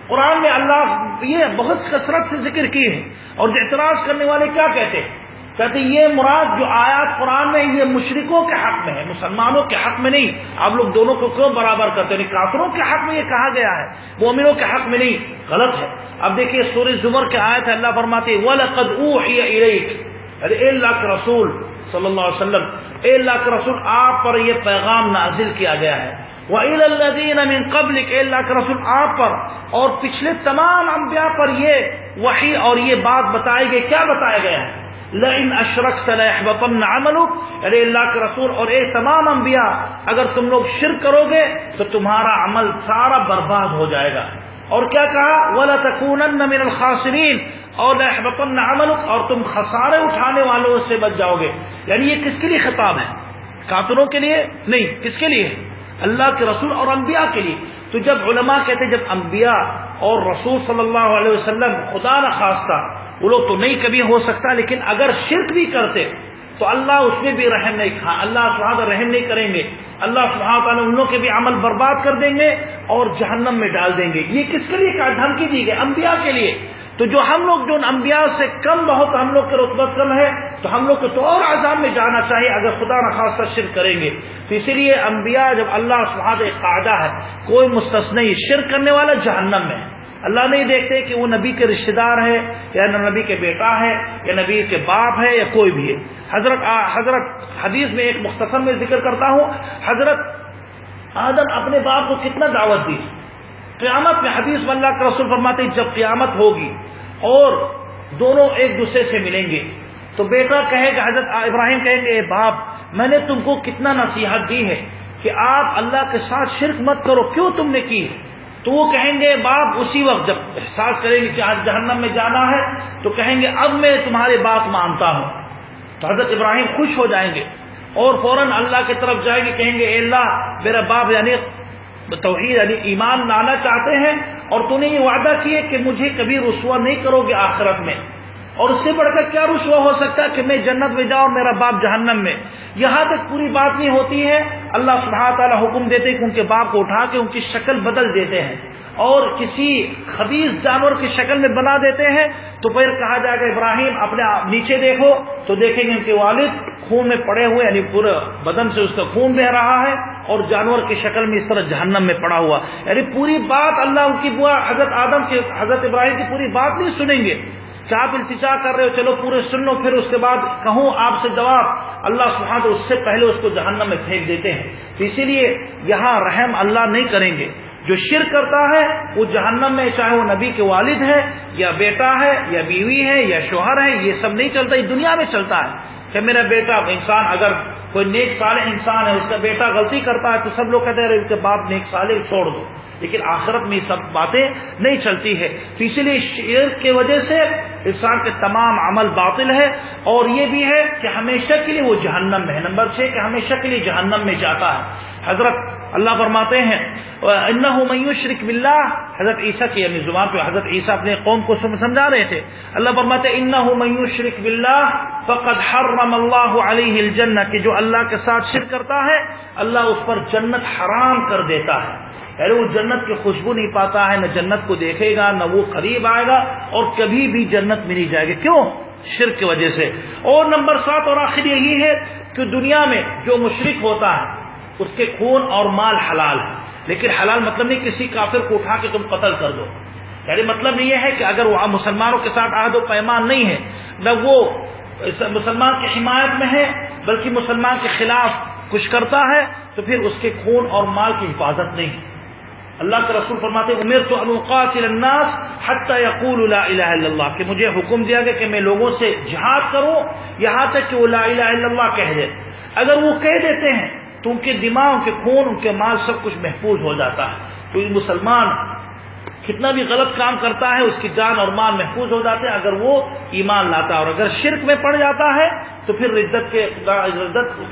قرآن میں اللہ یہ بہت کثرت سے ذکر کی ہے. اور اعتراض کرنے والے کیا کہتے ہیں کہتے یہ مراد جو آیات قرآن میں یہ مشرکوں کے حق میں ہے، مسلمانوں کے حق میں نہیں. آپ لوگ دونوں کو کیوں برابر کرتے ہیں؟ کافروں کے حق میں یہ کہا گیا ہے، مومنوں کے حق میں نہیں. غلط ہے. اب دیکھیے سورہ زمر کے آیت ہے، اللہ فرماتے ہیں وَلَقَدْ أُوحِيَ إِلَيْكَ، اے اللہ کے رسول صلی اللہ علیہ وسلم، اے اللہ کے رسول آپ پر یہ پیغام نازل کیا گیا ہے. وَإِلَى الَّذِينَ مِن قَبْلِكَ، اے اللہ کے رسول آپ پر اور پچھلے تمام انبیاء پر یہ وحی اور یہ بات بتائی گئی. کیا بتایا گیا ہے؟ لَإِنْ أَشْرَكْتَ لَيَحْبَطَنَّ عَمَلُكَ، اے اللہ کے رسول اور اے تمام انبیاء اگر تم لوگ شرک کرو گے تو تمہارا عمل سارا برباد ہو جائے گا. اور کیا کہا؟ وَلَتَكُونَنَّ مِنَ الْخَاسِرِينَ، اور لَيَحْبَطَنَّ عَمَلُكَ، اور تم خسارے اٹھانے والوں سے بچ جاؤ گے. یعنی یہ کس کے لیے خطاب ہے؟ کافروں کے لیے نہیں. کس کے لیے؟ اللہ کے رسول اور انبیاء کے لیے. تو جب علماء کہتے ہیں جب انبیاء اور رسول صلی اللہ علیہ وسلم خدا نہ خواستہ وہ لوگ تو نہیں کبھی ہو سکتا، لیکن اگر شرک بھی کرتے تو اللہ اس میں بھی رحم نہیں کھا، اللہ سبحانہ وتعالی رحم نہیں کریں گے. اللہ سبحانہ وتعالی ان لوگوں کے بھی عمل برباد کر دیں گے اور جہنم میں ڈال دیں گے. یہ کس کے لیے دھمکی دی گئی؟ انبیاء کے لیے. تو جو ہم لوگ جو انبیاء سے کم بہت ہم لوگ کے رتبہ کم ہے تو ہم لوگ کو تو اور عذاب میں جانا چاہیے اگر خدا نخواستہ شرک کریں گے. تو اسی لیے انبیاء جب اللہ سبحانہ ایک قاعدہ ہے کوئی مستثنی شرک کرنے والا جہنم میں. اللہ نہیں دیکھتے کہ وہ نبی کے رشتہ دار ہے یا نبی کے بیٹا ہے یا نبی کے باپ ہے یا کوئی بھی ہے. حضرت حدیث میں ایک مختصر میں ذکر کرتا ہوں، حضرت آدم اپنے باپ کو کتنا دعوت دی. قیامت میں حدیث میں اللہ کے رسول فرماتے ہیں جب قیامت ہوگی اور دونوں ایک دوسرے سے ملیں گے تو بیٹا کہے گا، حضرت ابراہیم کہیں گے اے باپ میں نے تم کو کتنا نصیحت دی ہے کہ آپ اللہ کے ساتھ شرک مت کرو، کیوں تم نے کی؟ تو وہ کہیں گے باپ اسی وقت جب احساس کریں گے کہ آج جہنم میں جانا ہے تو کہیں گے اب میں تمہاری بات مانتا ہوں. تو حضرت ابراہیم خوش ہو جائیں گے اور فوراً اللہ کی طرف جائیں گے، کہیں گے اے اللہ میرا باپ یعنی توحید یعنی ایمان لانا چاہتے ہیں اور تو نے یہ وعدہ کیے کہ مجھے کبھی رسوا نہیں کرو گے آخرت میں، اور اس سے بڑھ کر کیا رسوا ہو سکتا ہے کہ میں جنت میں جاؤں اور میرا باپ جہنم میں. یہاں تک پوری بات نہیں ہوتی ہے، اللہ سبحانہ تعالیٰ حکم دیتے کہ ان کے باپ کو اٹھا کے ان کی شکل بدل دیتے ہیں اور کسی خبیث جانور کی شکل میں بنا دیتے ہیں. تو پھر کہا جائے گا ابراہیم اپنے نیچے دیکھو تو دیکھیں گے ان کے والد خون میں پڑے ہوئے، یعنی پورے بدن سے اس کا خون بہ رہا ہے اور جانور کی شکل میں اس طرح جہنم میں پڑا ہوا. یعنی پوری بات اللہ ان کی حضرت آدم کے حضرت ابراہیم کی پوری بات نہیں سنیں گے کہ آپ التجا کر رہے ہو چلو پورے سن لو، پھر اس کے بعد کہوں آپ سے جواب. اللہ سبحانہ اس سے پہلے اس کو جہنم میں پھینک دیتے ہیں. تو اسی لیے یہاں رحم اللہ نہیں کریں گے. جو شرک کرتا ہے وہ جہنم میں، چاہے وہ نبی کے والد ہے یا بیٹا ہے یا بیوی ہے یا شوہر ہے، یہ سب نہیں چلتا. یہ دنیا میں چلتا ہے کہ میرا بیٹا، انسان اگر کوئی نیک صالح انسان ہے اس کا بیٹا غلطی کرتا ہے تو سب لوگ کہتے ہیں اس کے باپ نیک صالح چھوڑ دو، لیکن آخرت میں یہ سب باتیں نہیں چلتی ہے. تو اسی لیے شرک کی وجہ سے انسان کے تمام عمل باطل ہے اور یہ بھی ہے کہ ہمیشہ کے لیے وہ جہنم میں ہے. نمبر 6 کہ ہمیشہ کے لیے جہنم میں جاتا ہے. حضرت اللہ فرماتے ہیں انہ من یشرک باللہ، حضرت عیسیٰ کی یعنی زبان پہ حضرت عیسیٰ اپنے قوم کو سمجھا رہے تھے. اللہ فرماتے ہیں انہ من یشرک باللہ فقد حرم اللہ علیہ الجنہ، کہ جو اللہ کے ساتھ شرک کرتا ہے اللہ اس پر جنت حرام کر دیتا ہے. یعنی وہ جنت کی خوشبو نہیں پاتا ہے، نہ جنت کو دیکھے گا، نہ وہ قریب آئے گا اور کبھی بھی جنت میں نہیں جائے گا. کیوں؟ شرک کی وجہ سے. اور نمبر 7 اور آخر یہی ہے کہ دنیا میں جو مشرک ہوتا ہے اس کے خون اور مال حلال ہے، لیکن حلال مطلب نہیں کسی کافر کو اٹھا کے تم قتل کر دو. یعنی مطلب نہیں یہ ہے کہ اگر وہ مسلمانوں کے ساتھ عہد و پیمان نہیں ہے، نہ وہ مسلمان کی حمایت میں ہے بلکہ مسلمان کے خلاف کچھ کرتا ہے، تو پھر اس کے خون اور مال کی حفاظت نہیں ہے. اللہ کے رسول فرماتے ہیں امرت ان اقاتل الناس حتی یقولوا لا الہ الا اللہ، کہ مجھے حکم دیا گیا کہ میں لوگوں سے جہاد کروں یہاں تک کہ وہ لا الہ الا اللہ کہہ دیں. اگر وہ کہہ دیتے ہیں تو ان کے دماغ، ان کے خون، ان کے مال سب کچھ محفوظ ہو جاتا ہے. تو یہ مسلمان کتنا بھی غلط کام کرتا ہے اس کی جان اور مال محفوظ ہو جاتے ہیں اگر وہ ایمان لاتا ہے. اور اگر شرک میں پڑ جاتا ہے تو پھر ردت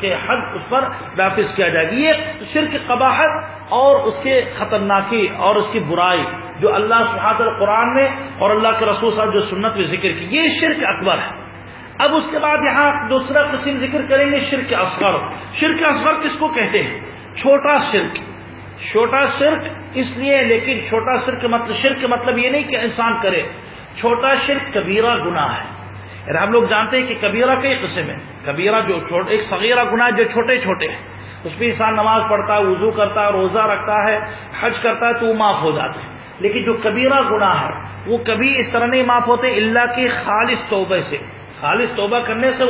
کے حد اس پر نافذ کیا جائے گا. یہ شرک کی قباحت اور اس کے خطرناکی اور اس کی برائی جو اللہ سبحانہ قرآن میں اور اللہ کے رسول صاحب جو سنت میں ذکر کی، یہ شرک اکبر ہے. اب اس کے بعد یہاں دوسرا قسم ذکر کریں گے شرک اصغر. شرک اصغر کس کو کہتے ہیں؟ چھوٹا شرک. چھوٹا شرک اس لیے، لیکن چھوٹا شرک کا مطلب یہ نہیں کہ انسان کرے. چھوٹا شرک کبیرہ گناہ ہے. ہم لوگ جانتے ہیں کہ کبیرہ کئی قسم ہے. کبیرہ جو ایک صغیرہ گناہ جو چھوٹے چھوٹے ہیں، اس پہ انسان نماز پڑھتا ہے، وضو کرتا ہے، روزہ رکھتا ہے، حج کرتا ہے تو وہ معاف ہو جاتا ہے. لیکن جو کبیرہ گناہ ہے وہ کبھی اس طرح نہیں معاف ہوتے الا کہ خالص توبہ سے، خالص توبہ کرنے سے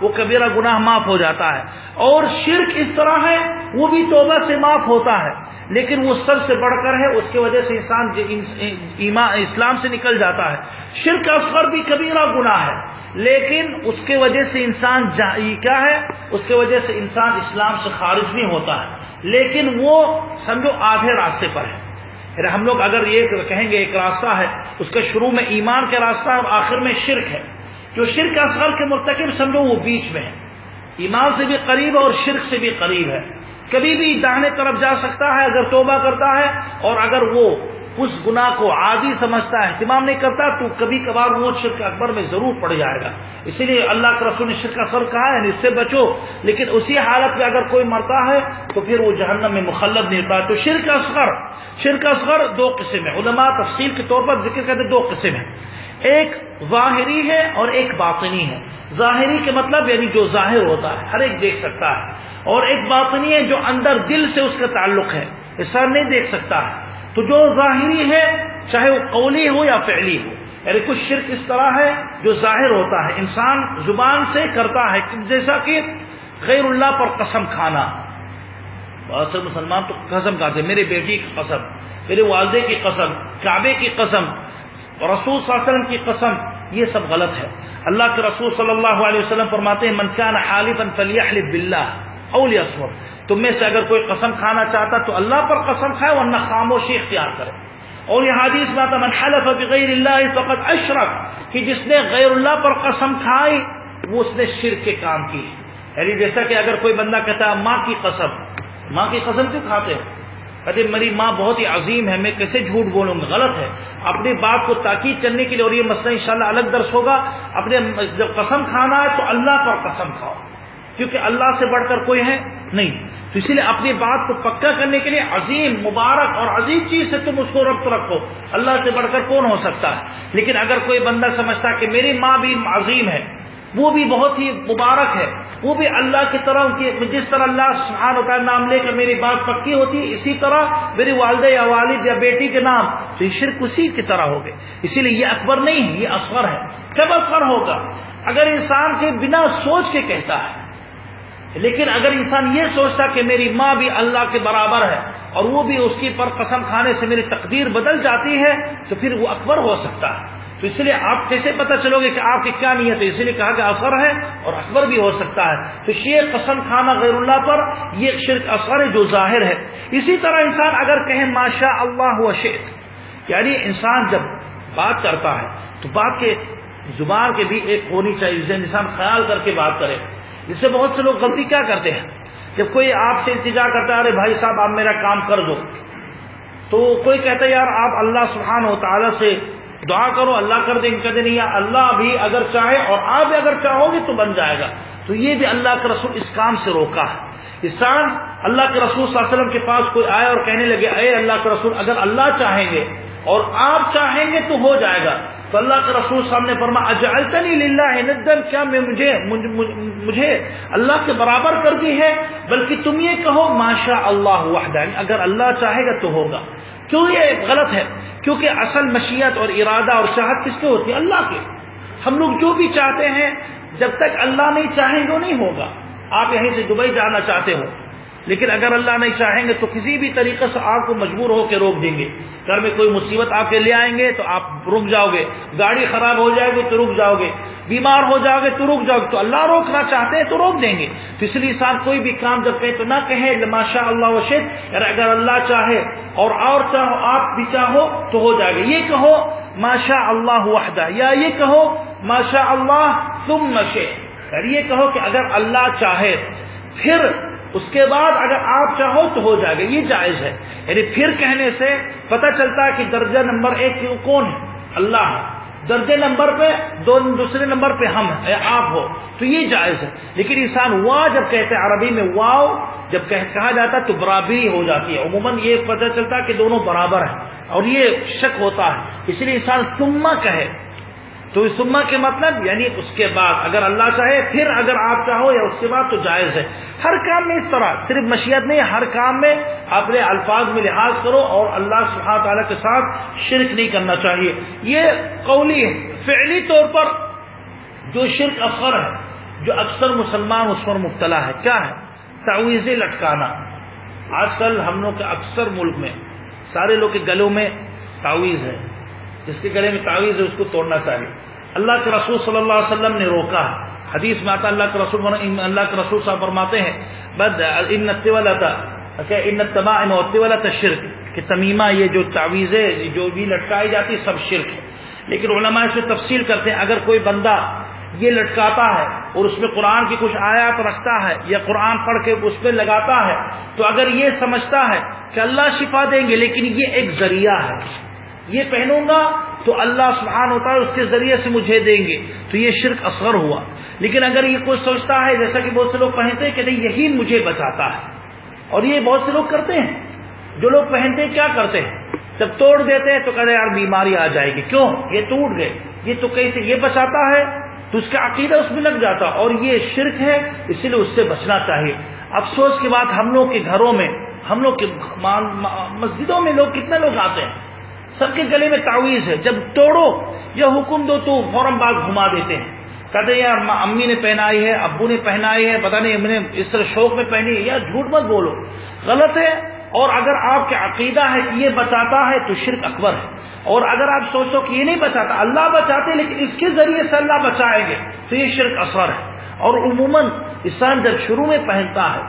وہ کبیرہ گناہ معاف ہو جاتا ہے. اور شرک اس طرح ہے وہ بھی توبہ سے معاف ہوتا ہے، لیکن وہ سب سے بڑھ کر ہے، اس کی وجہ سے انسان اسلام سے نکل جاتا ہے. شرک اصغر بھی کبیرہ گناہ ہے، لیکن اس کے وجہ سے انسان کیا ہے، اس کے وجہ سے انسان اسلام سے خارج نہیں ہوتا ہے، لیکن وہ سمجھو آدھے راستے پر ہے. ہم لوگ اگر یہ کہیں گے ایک راستہ ہے، اس کے شروع میں ایمان کا راستہ ہے اور آخر میں شرک ہے. جو شرک اصغر کے مرتکب سمجھو وہ بیچ میں ہے، ایمان سے بھی قریب ہے اور شرک سے بھی قریب ہے. کبھی بھی داہنے طرف جا سکتا ہے اگر توبہ کرتا ہے، اور اگر وہ اس گناہ کو عادی سمجھتا ہے، اہتمام نہیں کرتا، تو کبھی کبھار وہ شرک اکبر میں ضرور پڑ جائے گا. اسی لیے اللہ کے رسول نے شرک اصغر کہا ہے، اس سے بچو. لیکن اسی حالت میں اگر کوئی مرتا ہے تو پھر وہ جہنم میں مخلد نہیں ہوتا. تو شرک اصغر دو قسم ہے. علماء تفصیل کے طور پر ذکر کرتے دو قسم ہیں، ایک ظاہری ہے اور ایک باطنی ہے. ظاہری کے مطلب یعنی جو ظاہر ہوتا ہے، ہر ایک دیکھ سکتا ہے، اور ایک باطنی ہے جو اندر دل سے اس کا تعلق ہے، انسان نہیں دیکھ سکتا ہے. تو جو ظاہری ہے چاہے وہ قولی ہو یا فعلی ہو، یعنی کچھ شرک اس طرح ہے جو ظاہر ہوتا ہے، انسان زبان سے کرتا ہے، جیسا کہ غیر اللہ پر قسم کھانا. بہت سے مسلمان تو قسم کھاتے، میرے بیٹی کی قسم، میرے والدے کی قسم، کعبے کی قسم، رسول صلی اللہ علیہ وسلم کی قسم. یہ سب غلط ہے. اللہ کے رسول صلی اللہ علیہ وسلم فرماتے ہیں من کان حالفا فلیحلف باللہ او لیصمت. تم میں سے اگر کوئی قسم کھانا چاہتا تو اللہ پر قسم کھائے ورنہ خاموشی اختیار کرے. اور یہ حدیث میں آتا من حلف بغیر اللہ فقد اشرک، کہ جس نے غیر اللہ پر قسم کھائی وہ اس نے شرک کے کام کی. یعنی جیسا کہ اگر کوئی بندہ کہتا ہے ماں کی قسم کیوں کھاتے ہو؟ کہتے میری ماں بہت ہی عظیم ہے، میں کیسے جھوٹ بولوں گا. غلط ہے. اپنی بات کو تاکید کرنے کے لیے، اور یہ مسئلہ انشاءاللہ الگ درس ہوگا، اپنے جب قسم کھانا ہے تو اللہ پر قسم کھاؤ، کیونکہ اللہ سے بڑھ کر کوئی ہے نہیں. تو اسی لیے اپنی بات کو پکا کرنے کے لیے عظیم مبارک اور عظیم چیز سے تم اس کو ربط رکھو، اللہ سے بڑھ کر کون ہو سکتا ہے. لیکن اگر کوئی بندہ سمجھتا کہ میری ماں بھی عظیم ہے، وہ بھی بہت ہی مبارک ہے، وہ بھی اللہ کی طرح، جس طرح اللہ سبحانہ و تعالیٰ نام لے کر میری بات پکی ہوتی ہے، اسی طرح میری والدہ یا والد یا بیٹی کے نام، تو یہ شرک اسی کی طرح ہو گئے. اسی لیے یہ اکبر نہیں ہے، یہ اصغر ہے. کب اصغر ہوگا؟ اگر انسان کے بنا سوچ کے کہتا ہے. لیکن اگر انسان یہ سوچتا کہ میری ماں بھی اللہ کے برابر ہے اور وہ بھی اس کی پر قسم کھانے سے میری تقدیر بدل جاتی ہے، تو پھر وہ اکبر ہو سکتا ہے. تو اس لیے آپ کیسے پتہ چلو گے کہ آپ کی کیا نیت ہے؟ اسی لیے کہا کہ اصغر ہے اور اکبر بھی ہو سکتا ہے. تو یہ قسم کھانا غیر اللہ پر یہ شرک اصغر ہے جو ظاہر ہے. اسی طرح انسان اگر کہے ما شاء اللہ و شئت، یعنی انسان جب بات کرتا ہے تو بات کے زبان کے بھی ایک ہونی چاہیے، جسے انسان خیال کر کے بات کرے. جس سے بہت سے لوگ غلطی کیا کرتے ہیں، جب کوئی آپ سے التجا کرتا ہے ارے بھائی صاحب آپ میرا کام کر دو، تو کوئی کہتا ہے یار آپ اللہ سبحانہ و تعالیٰ سے دعا کرو اللہ کر دیں. کہتے نہیں، یا اللہ بھی اگر چاہے اور آپ بھی اگر چاہو گے تو بن جائے گا. تو یہ بھی اللہ کے رسول اس کام سے روکا ہے. انسان اللہ کے رسول صلی اللہ علیہ وسلم کے پاس کوئی آئے اور کہنے لگے اے اللہ کے رسول اگر اللہ چاہیں گے اور آپ چاہیں گے تو ہو جائے گا، تو اللہ کے رسول صاحب نے فرمایا اجعلتنی للہ ندًا، کیا میں مجھے اللہ کے برابر کر دی ہے؟ بلکہ تم یہ کہو ما شاء اللہ وحدہ، اگر اللہ چاہے گا تو ہوگا. کیوں یہ غلط ہے؟ کیونکہ اصل مشیت اور ارادہ اور چاہت کس کے ہوتی ہے؟ اللہ کے. ہم لوگ جو بھی چاہتے ہیں جب تک اللہ نہیں چاہیں گے نہیں ہوگا. آپ یہیں سے دبئی جانا چاہتے ہو، لیکن اگر اللہ نہیں چاہیں گے تو کسی بھی طریقے سے آپ کو مجبور ہو کے روک دیں گے. گھر میں کوئی مصیبت آپ کے لے آئیں گے تو آپ رک جاؤ گے، گاڑی خراب ہو جائے گی تو رک جاؤ گے، بیمار ہو جاؤ گے تو رک جاؤ گے. تو اللہ روکنا چاہتے ہیں تو روک دیں گے. تو اس لیے انسان کوئی بھی کام جب کہے تو نہ کہے ما شاء اللہ و شئت، اگر اللہ چاہے اور چاہو آپ بھی چاہو تو ہو جائے گا. یہ کہو ما شاء اللہ وحدہ، یا یہ کہو ما شاء اللہ ثم شئت. یہ کہو کہ اگر اللہ چاہے پھر اس کے بعد اگر آپ چاہو تو ہو جائے گا. یہ جائز ہے. یعنی پھر کہنے سے پتہ چلتا ہے کہ درجہ نمبر 1 کون ہے؟ اللہ ہے. درجے نمبر پہ دوسرے نمبر پہ ہم ہیں، آپ ہو، تو یہ جائز ہے. لیکن انسان وا جب کہتے ہیں، عربی میں واو جب کہا جاتا ہے تو برابری ہو جاتی ہے. عموماً یہ پتہ چلتا ہے کہ دونوں برابر ہیں اور یہ شک ہوتا ہے. اس لیے انسان ثم کہے. تو سما کے مطلب یعنی اس کے بعد، اگر اللہ چاہے پھر اگر آپ چاہو یا اس کے بعد تو جائز ہے۔ ہر کام میں اس طرح، صرف مشیت نہیں، ہر کام میں اپنے الفاظ میں لحاظ کرو اور اللہ سبحانہ تعالیٰ کے ساتھ شرک نہیں کرنا چاہیے۔ یہ قولی ہے۔ فعلی طور پر جو شرک اصغر ہے، جو اکثر مسلمان اس پر مبتلا ہے، کیا ہے؟ تعویذیں لٹکانا۔ آج کل ہم لوگ کے اکثر ملک میں سارے لوگ کے گلوں میں تعویذ ہے، جس کے گلے میں تعویذ ہے اس کو توڑنا چاہیے۔ اللہ کے رسول صلی اللہ علیہ وسلم نے روکا ہے، حدیث میں آتا اللہ کے رسول صاحب فرماتے ہیں ان التمائم والتولۃ شرک، کہ تمیمہ یہ جو تعویذیں جو بھی لٹکائی جاتی سب شرک ہے۔ لیکن علماء اس میں تفصیل کرتے ہیں، اگر کوئی بندہ یہ لٹکاتا ہے اور اس میں قرآن کی کچھ آیات رکھتا ہے یا قرآن پڑھ کے اس پہ لگاتا ہے، تو اگر یہ سمجھتا ہے کہ اللہ شفا دیں گے لیکن یہ ایک ذریعہ ہے، یہ پہنوں گا تو اللہ سبحانہ وتعالی اس کے ذریعے سے مجھے دیں گے، تو یہ شرک اصغر ہوا۔ لیکن اگر یہ کوئی سوچتا ہے، جیسا کہ بہت سے لوگ پہنتے ہیں کہ نہیں یہی مجھے بچاتا ہے، اور یہ بہت سے لوگ کرتے ہیں، جو لوگ پہنتے ہیں کیا کرتے ہیں، جب توڑ دیتے ہیں تو کہتے ہیں یار بیماری آ جائے گی، کیوں؟ یہ ٹوٹ گئے، یہ تو کیسے یہ بچاتا ہے، تو اس کا عقیدہ اس میں لگ جاتا، اور یہ شرک ہے، اسی لیے اس سے بچنا چاہیے۔ افسوس کی بات، ہم لوگ کے گھروں میں، ہم لوگ کے مسجدوں میں لوگ کتنے لوگ آتے ہیں، سب کے گلے میں تعویذ ہے، جب توڑو یا حکم دو تو فوراً بعد گھما دیتے ہیں، کہتے ہیں یار امی نے پہنائی ہے، ابو نے پہنائی ہے، پتہ نہیں میں نے اس طرح شوق میں پہنی ہے۔ یا جھوٹ مت بولو، غلط ہے۔ اور اگر آپ کا عقیدہ ہے کہ یہ بچاتا ہے تو شرک اکبر ہے، اور اگر آپ سوچتے ہو کہ یہ نہیں بچاتا، اللہ بچاتے لیکن اس کے ذریعے سے اللہ بچائیں گے، تو یہ شرک اصغر ہے۔ اور عموماً انسان جب شروع میں پہنتا ہے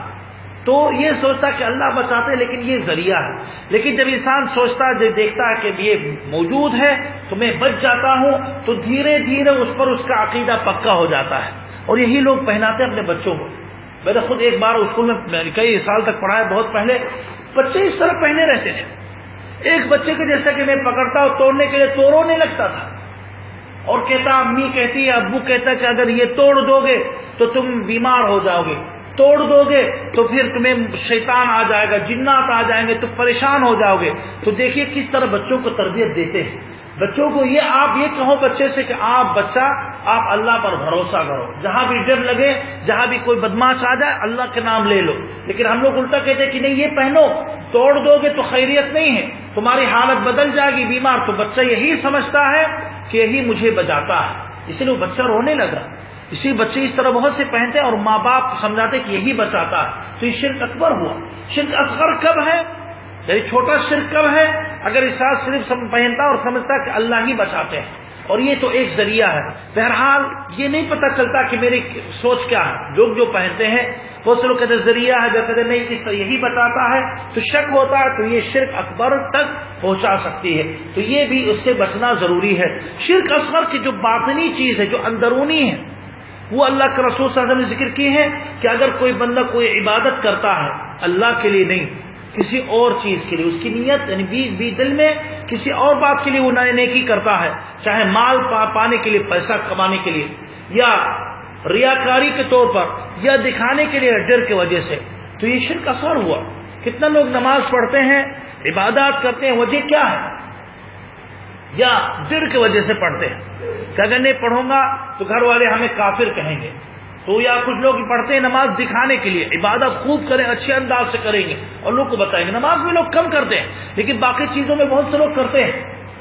تو یہ سوچتا ہے کہ اللہ بچاتے لیکن یہ ذریعہ ہے، لیکن جب انسان سوچتا ہے، جب دیکھتا ہے کہ یہ موجود ہے تو میں بچ جاتا ہوں، تو دھیرے دھیرے اس پر اس کا عقیدہ پکا ہو جاتا ہے، اور یہی لوگ پہناتے ہیں اپنے بچوں کو۔ میں نے خود ایک بار اسکول میں کئی سال تک پڑھا ہے، بہت پہلے بچے اس طرح پہنے رہتے تھے، ایک بچے کے جیسا کہ میں پکڑتا ہوں توڑنے کے لیے تو رونے لگتا تھا، اور کہتا امی کہتی ہے، ابو کہتا کہ اگر یہ توڑ دو گے تو تم بیمار ہو جاؤ گے، توڑ دو گے تو پھر تمہیں شیطان آ جائے گا، جنات آ جائیں گے، تو پریشان ہو جاؤ گے۔ تو دیکھیے کس طرح بچوں کو تربیت دیتے ہیں، بچوں کو یہ آپ یہ کہو بچے سے کہ بچہ آپ اللہ پر بھروسہ کرو، جہاں بھی ڈر لگے، جہاں بھی کوئی بدماش آ جائے اللہ کے نام لے لو۔ لیکن ہم لوگ الٹا کہتے ہیں کہ نہیں یہ پہنو، توڑ دو گے تو خیریت نہیں ہے، تمہاری حالت بدل جائے گی، بیمار۔ تو بچہ یہی سمجھتا ہے کہ یہی مجھے بچاتا ہے، اسی لیے وہ بچہ رونے لگا۔ اسی بچے اس طرح بہت سے پہنتے ہیں اور ماں باپ سمجھاتے کہ یہی بچاتا ہے، تو یہ شرک اکبر ہوا۔ شرک اصغر کب ہے، یعنی چھوٹا شرک کب ہے؟ اگر انسان صرف پہنتا اور سمجھتا کہ اللہ ہی بچاتے ہیں، اور یہ تو ایک ذریعہ ہے۔ بہرحال یہ نہیں پتہ چلتا کہ میری سوچ کیا ہے، لوگ جو پہنتے ہیں بہت سے لوگ کہتے ہیں ذریعہ ہے، جو کہتے ہیں نہیں اس طرح یہی بچاتا ہے، تو شک ہوتا ہے، تو یہ شرک اکبر تک پہنچا سکتی ہے، تو یہ بھی اس سے بچنا ضروری ہے۔ شرک اصغر کی جو باطنی چیز ہے، جو اندرونی ہے، وہ اللہ کے رسول صلی اللہ علیہ وسلم نے ذکر کی ہے کہ اگر کوئی بندہ کوئی عبادت کرتا ہے اللہ کے لیے نہیں، کسی اور چیز کے لیے، اس کی نیت یعنی بھی دل میں کسی اور بات کے لیے وہ نیکی کرتا ہے، چاہے مال پانے کے لیے، پیسہ کمانے کے لیے، یا ریاکاری کے طور پر، یا دکھانے کے لیے ڈر کی وجہ سے، تو یہ شرک اصغر ہوا۔ کتنا لوگ نماز پڑھتے ہیں، عبادات کرتے ہیں، وجہ کیا ہے؟ یا ڈر کی وجہ سے پڑھتے ہیں کہ اگر نہیں پڑھوں گا تو گھر والے ہمیں کافر کہیں گے، تو یا کچھ لوگ پڑھتے ہیں نماز دکھانے کے لیے، عبادت خوب کریں، اچھے انداز سے کریں گے اور لوگ کو بتائیں گے۔ نماز میں لوگ کم کرتے ہیں لیکن باقی چیزوں میں بہت سے لوگ کرتے ہیں،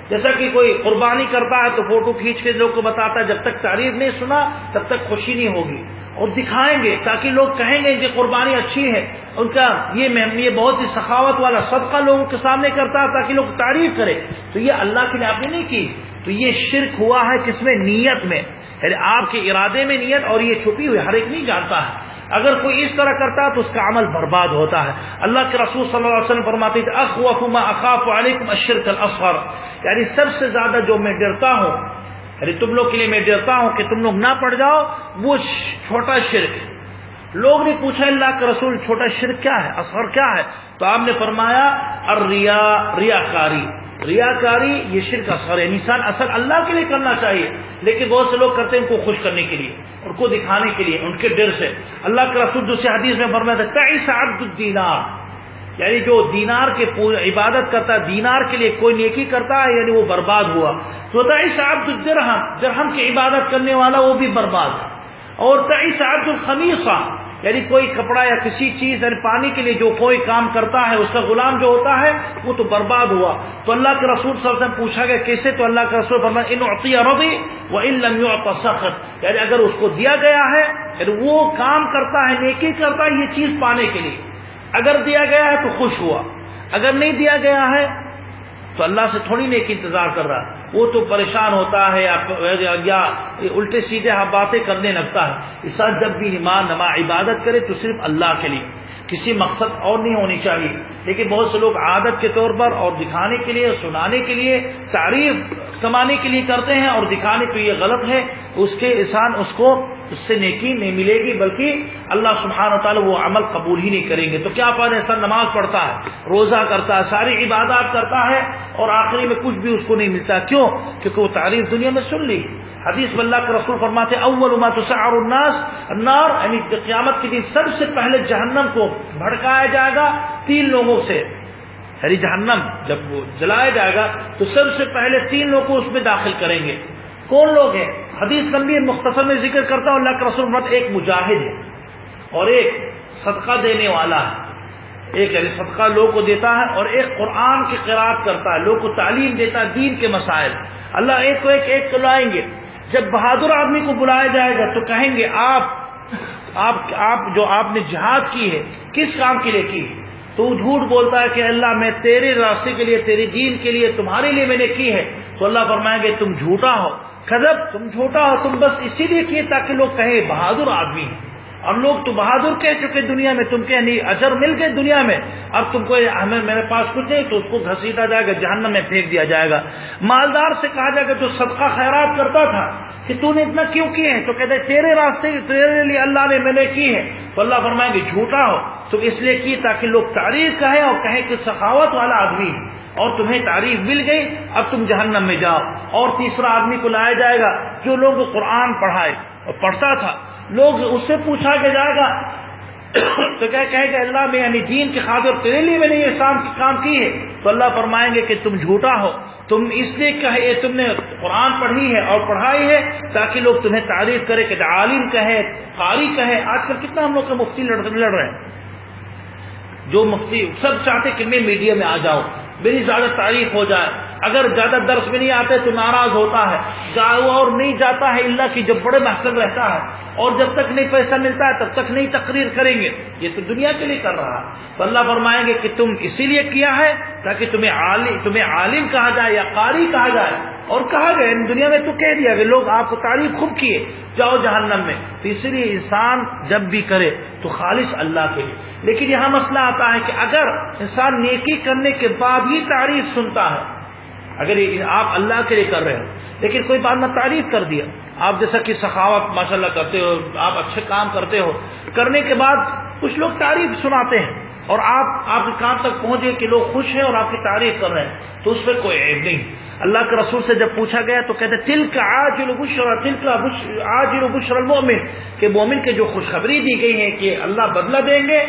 جیسا کہ کوئی قربانی کرتا ہے تو فوٹو کھینچ کے لوگ کو بتاتا ہے، جب تک تعریف نہیں سنا تب تک خوشی نہیں ہوگی، اور دکھائیں گے تاکہ لوگ کہیں گے کہ قربانی اچھی ہے، ان کا یہ بہت ہی سخاوت والا صدقہ لوگوں کے سامنے کرتا ہے تاکہ لوگ تعریف کریں، تو یہ اللہ کے لیے آپ نے نہیں کی، تو یہ شرک ہوا ہے کس میں؟ نیت میں، یعنی آپ کے ارادے میں نیت، اور یہ چھپی ہوئی ہر ایک نہیں جانتا ہے۔ اگر کوئی اس طرح کرتا ہے تو اس کا عمل برباد ہوتا ہے۔ اللہ کے رسول صلی اللہ علیہ وسلم فرماتے تھے اخوف ما اخاف علیکم الشرک الاصغر، یعنی سب سے زیادہ جو میں ڈرتا ہوں، یعنی تم لوگ کے لیے میں ڈرتا ہوں کہ تم لوگ نہ پڑ جاؤ، وہ چھوٹا شرک۔ لوگ نے پوچھا اللہ کے رسول چھوٹا شرک کیا ہے، اصغر کیا ہے؟ تو آپ نے فرمایا ریاکاری، ریاکاری یہ شرک اصغر ہے، انسان اصل اللہ کے لیے کرنا چاہیے لیکن بہت سے لوگ کرتے ہیں ان کو خوش کرنے کے لیے، ان کو دکھانے کے لیے، ان کے ڈر سے۔ اللہ کے رسول دوسری حدیث میں فرمایا تھا تعیس عبد الدینار، یعنی جو دینار کے عبادت کرتا ہے، دینار کے لیے کوئی نیکی کرتا ہے، یعنی وہ برباد ہوا. تو تعیس عبد الدرہم، درہم کی عبادت کرنے والا وہ بھی برباد ہے. اور تعیس عبد الخمیصہ، یعنی کوئی کپڑا یا کسی چیز یعنی پانی کے لیے جو کوئی کام کرتا ہے، اس کا غلام جو ہوتا ہے وہ تو برباد ہوا. تو اللہ کے رسول صلی اللہ علیہ وسلم پوچھا گیا کیسے؟ تو اللہ کے رسول فرمایا ان اعطی رضی وان لم يعط سخط، یعنی اگر اس کو دیا گیا ہے، یعنی وہ کام کرتا ہے، نیکی کرتا ہے یہ چیز پانے کے لیے، اگر دیا گیا ہے تو خوش ہوا، اگر نہیں دیا گیا ہے تو اللہ سے تھوڑی نیکی انتظار کر رہا ہے، وہ تو پریشان ہوتا ہے یا الٹے سیدھے باتیں کرنے لگتا ہے. اس ساتھ جب بھی نماز عبادت کرے تو صرف اللہ کے لیے، کسی مقصد اور نہیں ہونی چاہیے. لیکن بہت سے لوگ عادت کے طور پر اور دکھانے کے لیے، سنانے کے لیے، تعریف کمانے کے لیے کرتے ہیں اور دکھانے تو یہ غلط ہے. اس کے انسان اس کو اس سے نیکی نہیں ملے گی، بلکہ اللہ سبحانہ و تعالیٰ وہ عمل قبول ہی نہیں کریں گے. تو کیا فائدہ؟ انسان نماز پڑھتا ہے، روزہ کرتا ہے، ساری عبادات کرتا ہے اور آخری میں کچھ بھی اس کو نہیں ملتا. کیوں؟ کیونکہ وہ تعریف دنیا میں سن لی. حدیث میں اللہ کے رسول فرماتے اول ما تسعر الناس النار، یعنی قیامت کے دن سب سے پہلے جہنم کو بھڑکایا جائے گا 3 لوگوں سے. یعنی جہنم جب وہ جلایا جائے گا تو سب سے پہلے 3 لوگوں کو اس میں داخل کریں گے. کون لوگ ہیں؟ حدیث لمبی مختصر میں ذکر کرتا ہوں. اللہ کے رسول فرماتے ایک مجاہد ہے اور ایک صدقہ دینے والا ہے. ایک یعنی صدقہ لوگوں کو دیتا ہے اور ایک قرآن کی قرات کرتا ہے، لوگوں کو تعلیم دیتا ہے دین کے مسائل. اللہ ایک کو ایک لائیں گے. جب بہادر آدمی کو بلایا جائے گا تو کہیں گے آپ جو آپ نے جہاد کی ہے کس کام کے لیے کی ہے؟ تو وہ جھوٹ بولتا ہے کہ اللہ میں تیرے راستے کے لیے، تیرے دین کے لیے، تمہارے لیے میں نے کی ہے. تو اللہ فرمائیں گے تم جھوٹا ہو، کذب، تم جھوٹا ہو، تم بس اسی لیے کیے تاکہ لوگ کہیں بہادر آدمی ہے. اور لوگ تو بہادر کہہ چکے دنیا میں، تم کہ نہیں اجر مل گئے دنیا میں، اب تم کو میرے پاس کچھ نہیں، تو اس کو گھسیٹا جائے گا، جہنم میں پھینک دیا جائے گا. مالدار سے کہا جائے گا جو صدقہ خیرات کرتا تھا کہ تو نے اتنا کیوں کیے ہیں؟ تو کہتے ہیں تیرے راستے تیرے لیے اللہ نے میں نے کی ہے. تو اللہ فرمائیں گے جھوٹا ہو، تم اس لیے کی تاکہ لوگ تعریف کہیں اور کہیں کہ سخاوت والا آدمی ہے، اور تمہیں تعریف مل گئی، اب تم جہنم میں جاؤ. اور تیسرا آدمی کو لایا جائے گا جو لوگوں کو قرآن پڑھائے اور پڑھتا تھا. لوگ اس سے پوچھا کے جائے گا تو کیا کہے گا اللہ میں یعنی دین کی خاطر تیرے لیے میں نے یہ کام کی ہے. تو اللہ فرمائیں گے کہ تم جھوٹا ہو، تم اس لیے کہے تم نے قرآن پڑھی ہے اور پڑھائی ہے تاکہ لوگ تمہیں تعریف کرے کہ عالم کہے، قاری کہے. آج کل کتنا ہم لوگ کے مفتی لڑ رہے ہیں، جو مفتی سب چاہتے کہ میں میڈیا میں آ جاؤں، میری زیادہ تعریف ہو جائے. اگر زیادہ درس میں نہیں آتے تو ناراض ہوتا ہے، اور نہیں جاتا ہے اللہ کی جب بڑے محفل رہتا ہے، اور جب تک نہیں پیسہ ملتا ہے تب تک نہیں تقریر کریں گے. یہ تو دنیا کے لیے کر رہا ہے. تو اللہ فرمائیں گے کہ تم اسی لیے کیا ہے تاکہ تمہیں عالم کہا جائے یا قاری کہا جائے. اور کہا گیا دنیا میں تو کہہ دیا کہ لوگ آپ کو تعریف خوب کیے، جاؤ جہنم میں. تو اس لیے انسان جب بھی کرے تو خالص اللہ کے لیے. لیکن یہاں مسئلہ آتا ہے کہ اگر انسان نیکی کرنے کے بعد ہی تعریف سنتا ہے، اگر آپ اللہ کے لیے کر رہے ہو لیکن کوئی بات میں تعریف کر دیا، آپ جیسا کہ سخاوت ماشاءاللہ کرتے ہو، آپ اچھے کام کرتے ہو، کرنے کے بعد کچھ لوگ تعریف سناتے ہیں اور آپ کے کام تک پہنچے کہ لوگ خوش ہیں اور آپ کی تعریف کر رہے ہیں، تو اس پہ کوئی عیب نہیں. اللہ کے رسول سے جب پوچھا گیا تو کہتے تلک عاجل بشر المؤمن، کہ مومن کے جو خوشخبری دی گئی ہے کہ اللہ بدلہ دیں گے،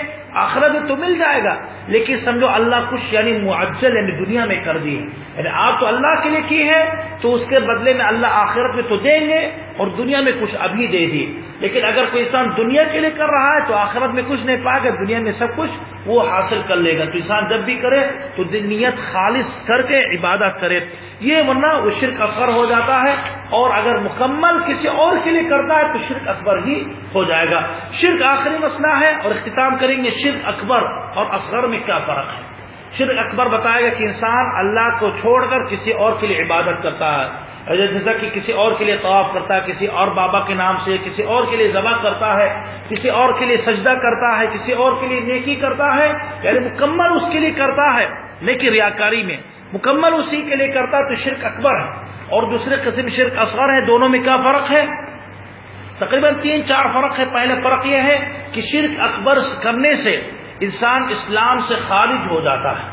آخرت میں تو مل جائے گا، لیکن سمجھو اللہ کچھ یعنی معجل یعنی دنیا میں کر دی ہے. یعنی آپ تو اللہ کے لیے کی ہے تو اس کے بدلے میں اللہ آخرت میں تو دیں گے اور دنیا میں کچھ ابھی دے دی. لیکن اگر کوئی انسان دنیا کے لیے کر رہا ہے تو آخرت میں کچھ نہیں پائے گا، دنیا میں سب کچھ وہ حاصل کر لے گا. تو انسان جب بھی کرے تو نیت خالص کر کے عبادت کرے، یہ ورنہ وہ شرک اصغر ہو جاتا ہے. اور اگر مکمل کسی اور کے لیے کرتا ہے تو شرک اکبر ہی ہو جائے گا. شرک آخری مسئلہ ہے اور اختتام کریں گے شرک اکبر اور اصغر میں کیا فرق ہے. شرک اکبر بتائے گا کہ انسان اللہ کو چھوڑ کر کسی اور کے لیے عبادت کرتا ہے، جیسا کہ کسی اور کے لیے طواف کرتا ہے، کسی اور بابا کے نام سے، کسی اور کے لیے ذبح کرتا ہے، کسی اور کے لیے سجدہ کرتا ہے، کسی اور کے لیے نیکی کرتا ہے، یعنی مکمل اس کے لیے کرتا ہے لیکن ریاکاری میں مکمل اسی کے لیے کرتا ہے تو شرک اکبر ہے. اور دوسرے قسم شرک اصغر ہے. دونوں میں کیا فرق ہے؟ تقریباً 3-4 فرق ہے. پہلے فرق یہ ہے کہ شرک اکبر کرنے سے انسان اسلام سے خارج ہو جاتا ہے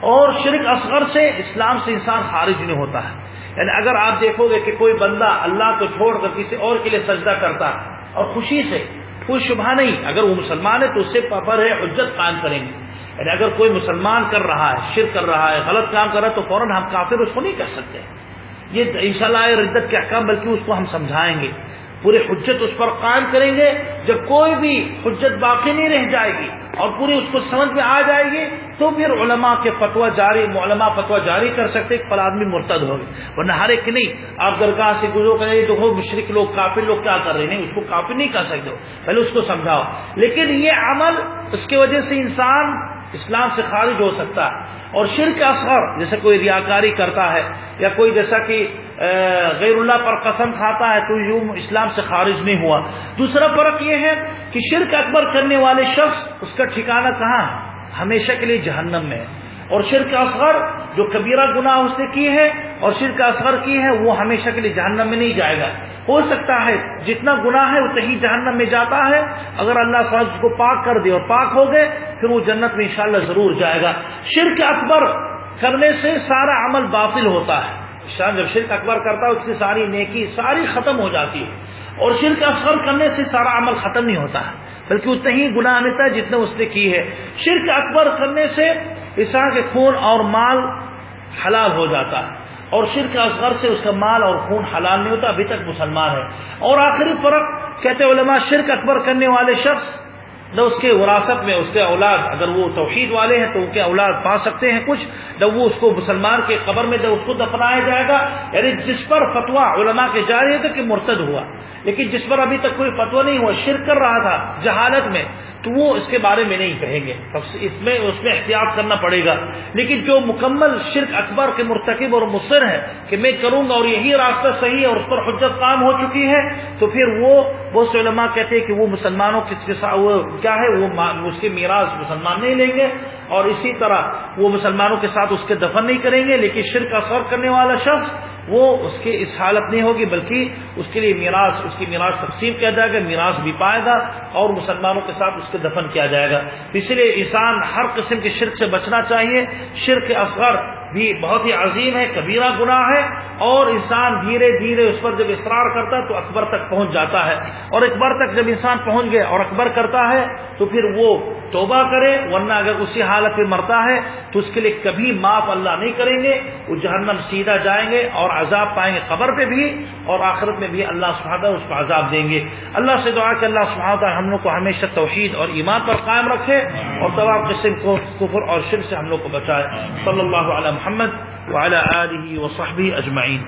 اور شرک اصغر سے اسلام سے انسان خارج نہیں ہوتا ہے. یعنی اگر آپ دیکھو گے کہ کوئی بندہ اللہ کو چھوڑ کر کسی اور کے لیے سجدہ کرتا ہے اور خوشی سے کوئی شبہ نہیں، اگر وہ مسلمان ہے تو اس سے پر ہے حجت قائم کریں گے. یعنی اگر کوئی مسلمان کر رہا ہے، شرک کر رہا ہے، غلط کام کر رہا ہے تو فوراً ہم کافر اس کو نہیں کہہ سکتے. یہ انشاءاللہ ردت کے احکام، بلکہ اس کو ہم سمجھائیں گے، پوری حجت اس پر قائم کریں گے. جب کوئی بھی حجت باقی نہیں رہ جائے گی اور پوری اس کو سمجھ میں آ جائے گی تو پھر علماء فتویٰ جاری کر سکتے کہ فلاں آدمی مرتد ہوگی. ورنہ ہر ایک نہیں آپ درگاہ سے گزرو کریں تو مشرک لوگ کافر لوگ کیا کر رہے ہیں، اس کو کافر نہیں کہہ سکتے ہو، پہلے اس کو سمجھاؤ. لیکن یہ عمل اس کی وجہ سے انسان اسلام سے خارج ہو سکتا ہے. اور شرک اصغر جیسے کوئی ریاکاری کرتا ہے یا کوئی جیسا کہ غیر اللہ پر قسم کھاتا ہے تو یوں اسلام سے خارج نہیں ہوا. دوسرا فرق یہ ہے کہ شرک اکبر کرنے والے شخص اس کا ٹھکانہ کہاں ہے؟ ہمیشہ کے لیے جہنم میں ہے. اور شرک اصغر جو کبیرہ گناہ اس نے کی ہے اور شرک اصغر کی ہے وہ ہمیشہ کے لیے جہنم میں نہیں جائے گا. ہو سکتا ہے جتنا گناہ ہے اتنا ہی جہنم میں جاتا ہے، اگر اللہ تعالیٰ اس کو پاک کر دے اور پاک ہو گئے پھر وہ جنت میں انشاءاللہ ضرور جائے گا. شرک اکبر کرنے سے سارا عمل باطل ہوتا ہے. انسان جب شرک اکبر کرتا ہے اس کی ساری نیکی ساری ختم ہو جاتی ہے. اور شرک اصغر کرنے سے سارا عمل ختم نہیں ہوتا ہے بلکہ اتنا ہی گناہ ملتا ہے جتنا اس نے کی ہے. شرک اکبر کرنے سے انسان کے خون اور مال حلال ہو جاتا ہے اور شرک اصغر سے اس کا مال اور خون حلال نہیں ہوتا، ابھی تک مسلمان ہے. اور آخری فرق کہتے علماء شرک اکبر کرنے والے شخص نہ اس کے وراثت میں اس کے اولاد، اگر وہ توحید والے ہیں تو ان کے اولاد پا سکتے ہیں کچھ، نہ وہ اس کو مسلمان کے قبر میں اس کو دفنایا جائے گا. یعنی جس پر فتویٰ علماء کے جاری ہے کہ مرتد ہوا، لیکن جس پر ابھی تک کوئی فتویٰ نہیں ہوا، شرک کر رہا تھا جہالت میں، تو وہ اس کے بارے میں نہیں کہیں گے، اس میں احتیاط کرنا پڑے گا. لیکن جو مکمل شرک اکبر کے مرتکب اور مصر ہے کہ میں کروں گا اور یہی راستہ صحیح ہے اور اس پر حجت قائم ہو چکی ہے، تو پھر وہ بہت سے علماء کہتے ہیں کہ وہ مسلمانوں کے ساتھ کیا ہے وہ اس کی میراث مسلمان نہیں لیں گے اور اسی طرح وہ مسلمانوں کے ساتھ اس کے دفن نہیں کریں گے. لیکن شرک اصغر کرنے والا شخص وہ اس کی اس حالت نہیں ہوگی بلکہ اس کے لیے اس کی میراث تقسیم کیا جائے گا، میراث بھی پائے گا اور مسلمانوں کے ساتھ اس کے دفن کیا جائے گا. اس لیے انسان ہر قسم کے شرک سے بچنا چاہیے. شرک اصغر بھی بہت ہی عظیم ہے، کبیرہ گناہ ہے اور انسان دھیرے دھیرے اس پر جب اصرار کرتا ہے تو اکبر تک پہنچ جاتا ہے. اور اکبر تک جب انسان پہنچ گیا اور اکبر کرتا ہے تو پھر وہ توبہ کرے، ورنہ اگر اسی حالت میں مرتا ہے تو اس کے لیے کبھی معاف اللہ نہیں کریں گے، وہ جہنم سیدھا جائیں گے اور عذاب پائیں گے قبر پہ بھی اور آخرت میں بھی اللہ سبحانہ وتعالی اس کو عذاب دیں گے. اللہ سے دعا کہ اللہ سبحانہ وتعالی ہم لوگ کو ہمیشہ توحید اور ایمان پر قائم رکھے اور تمام قسم کو کفر اور شرک سے ہم لوگ کو بچائے. صلی اللہ علی محمد وعلی آلہ وصحبہ اجمعین.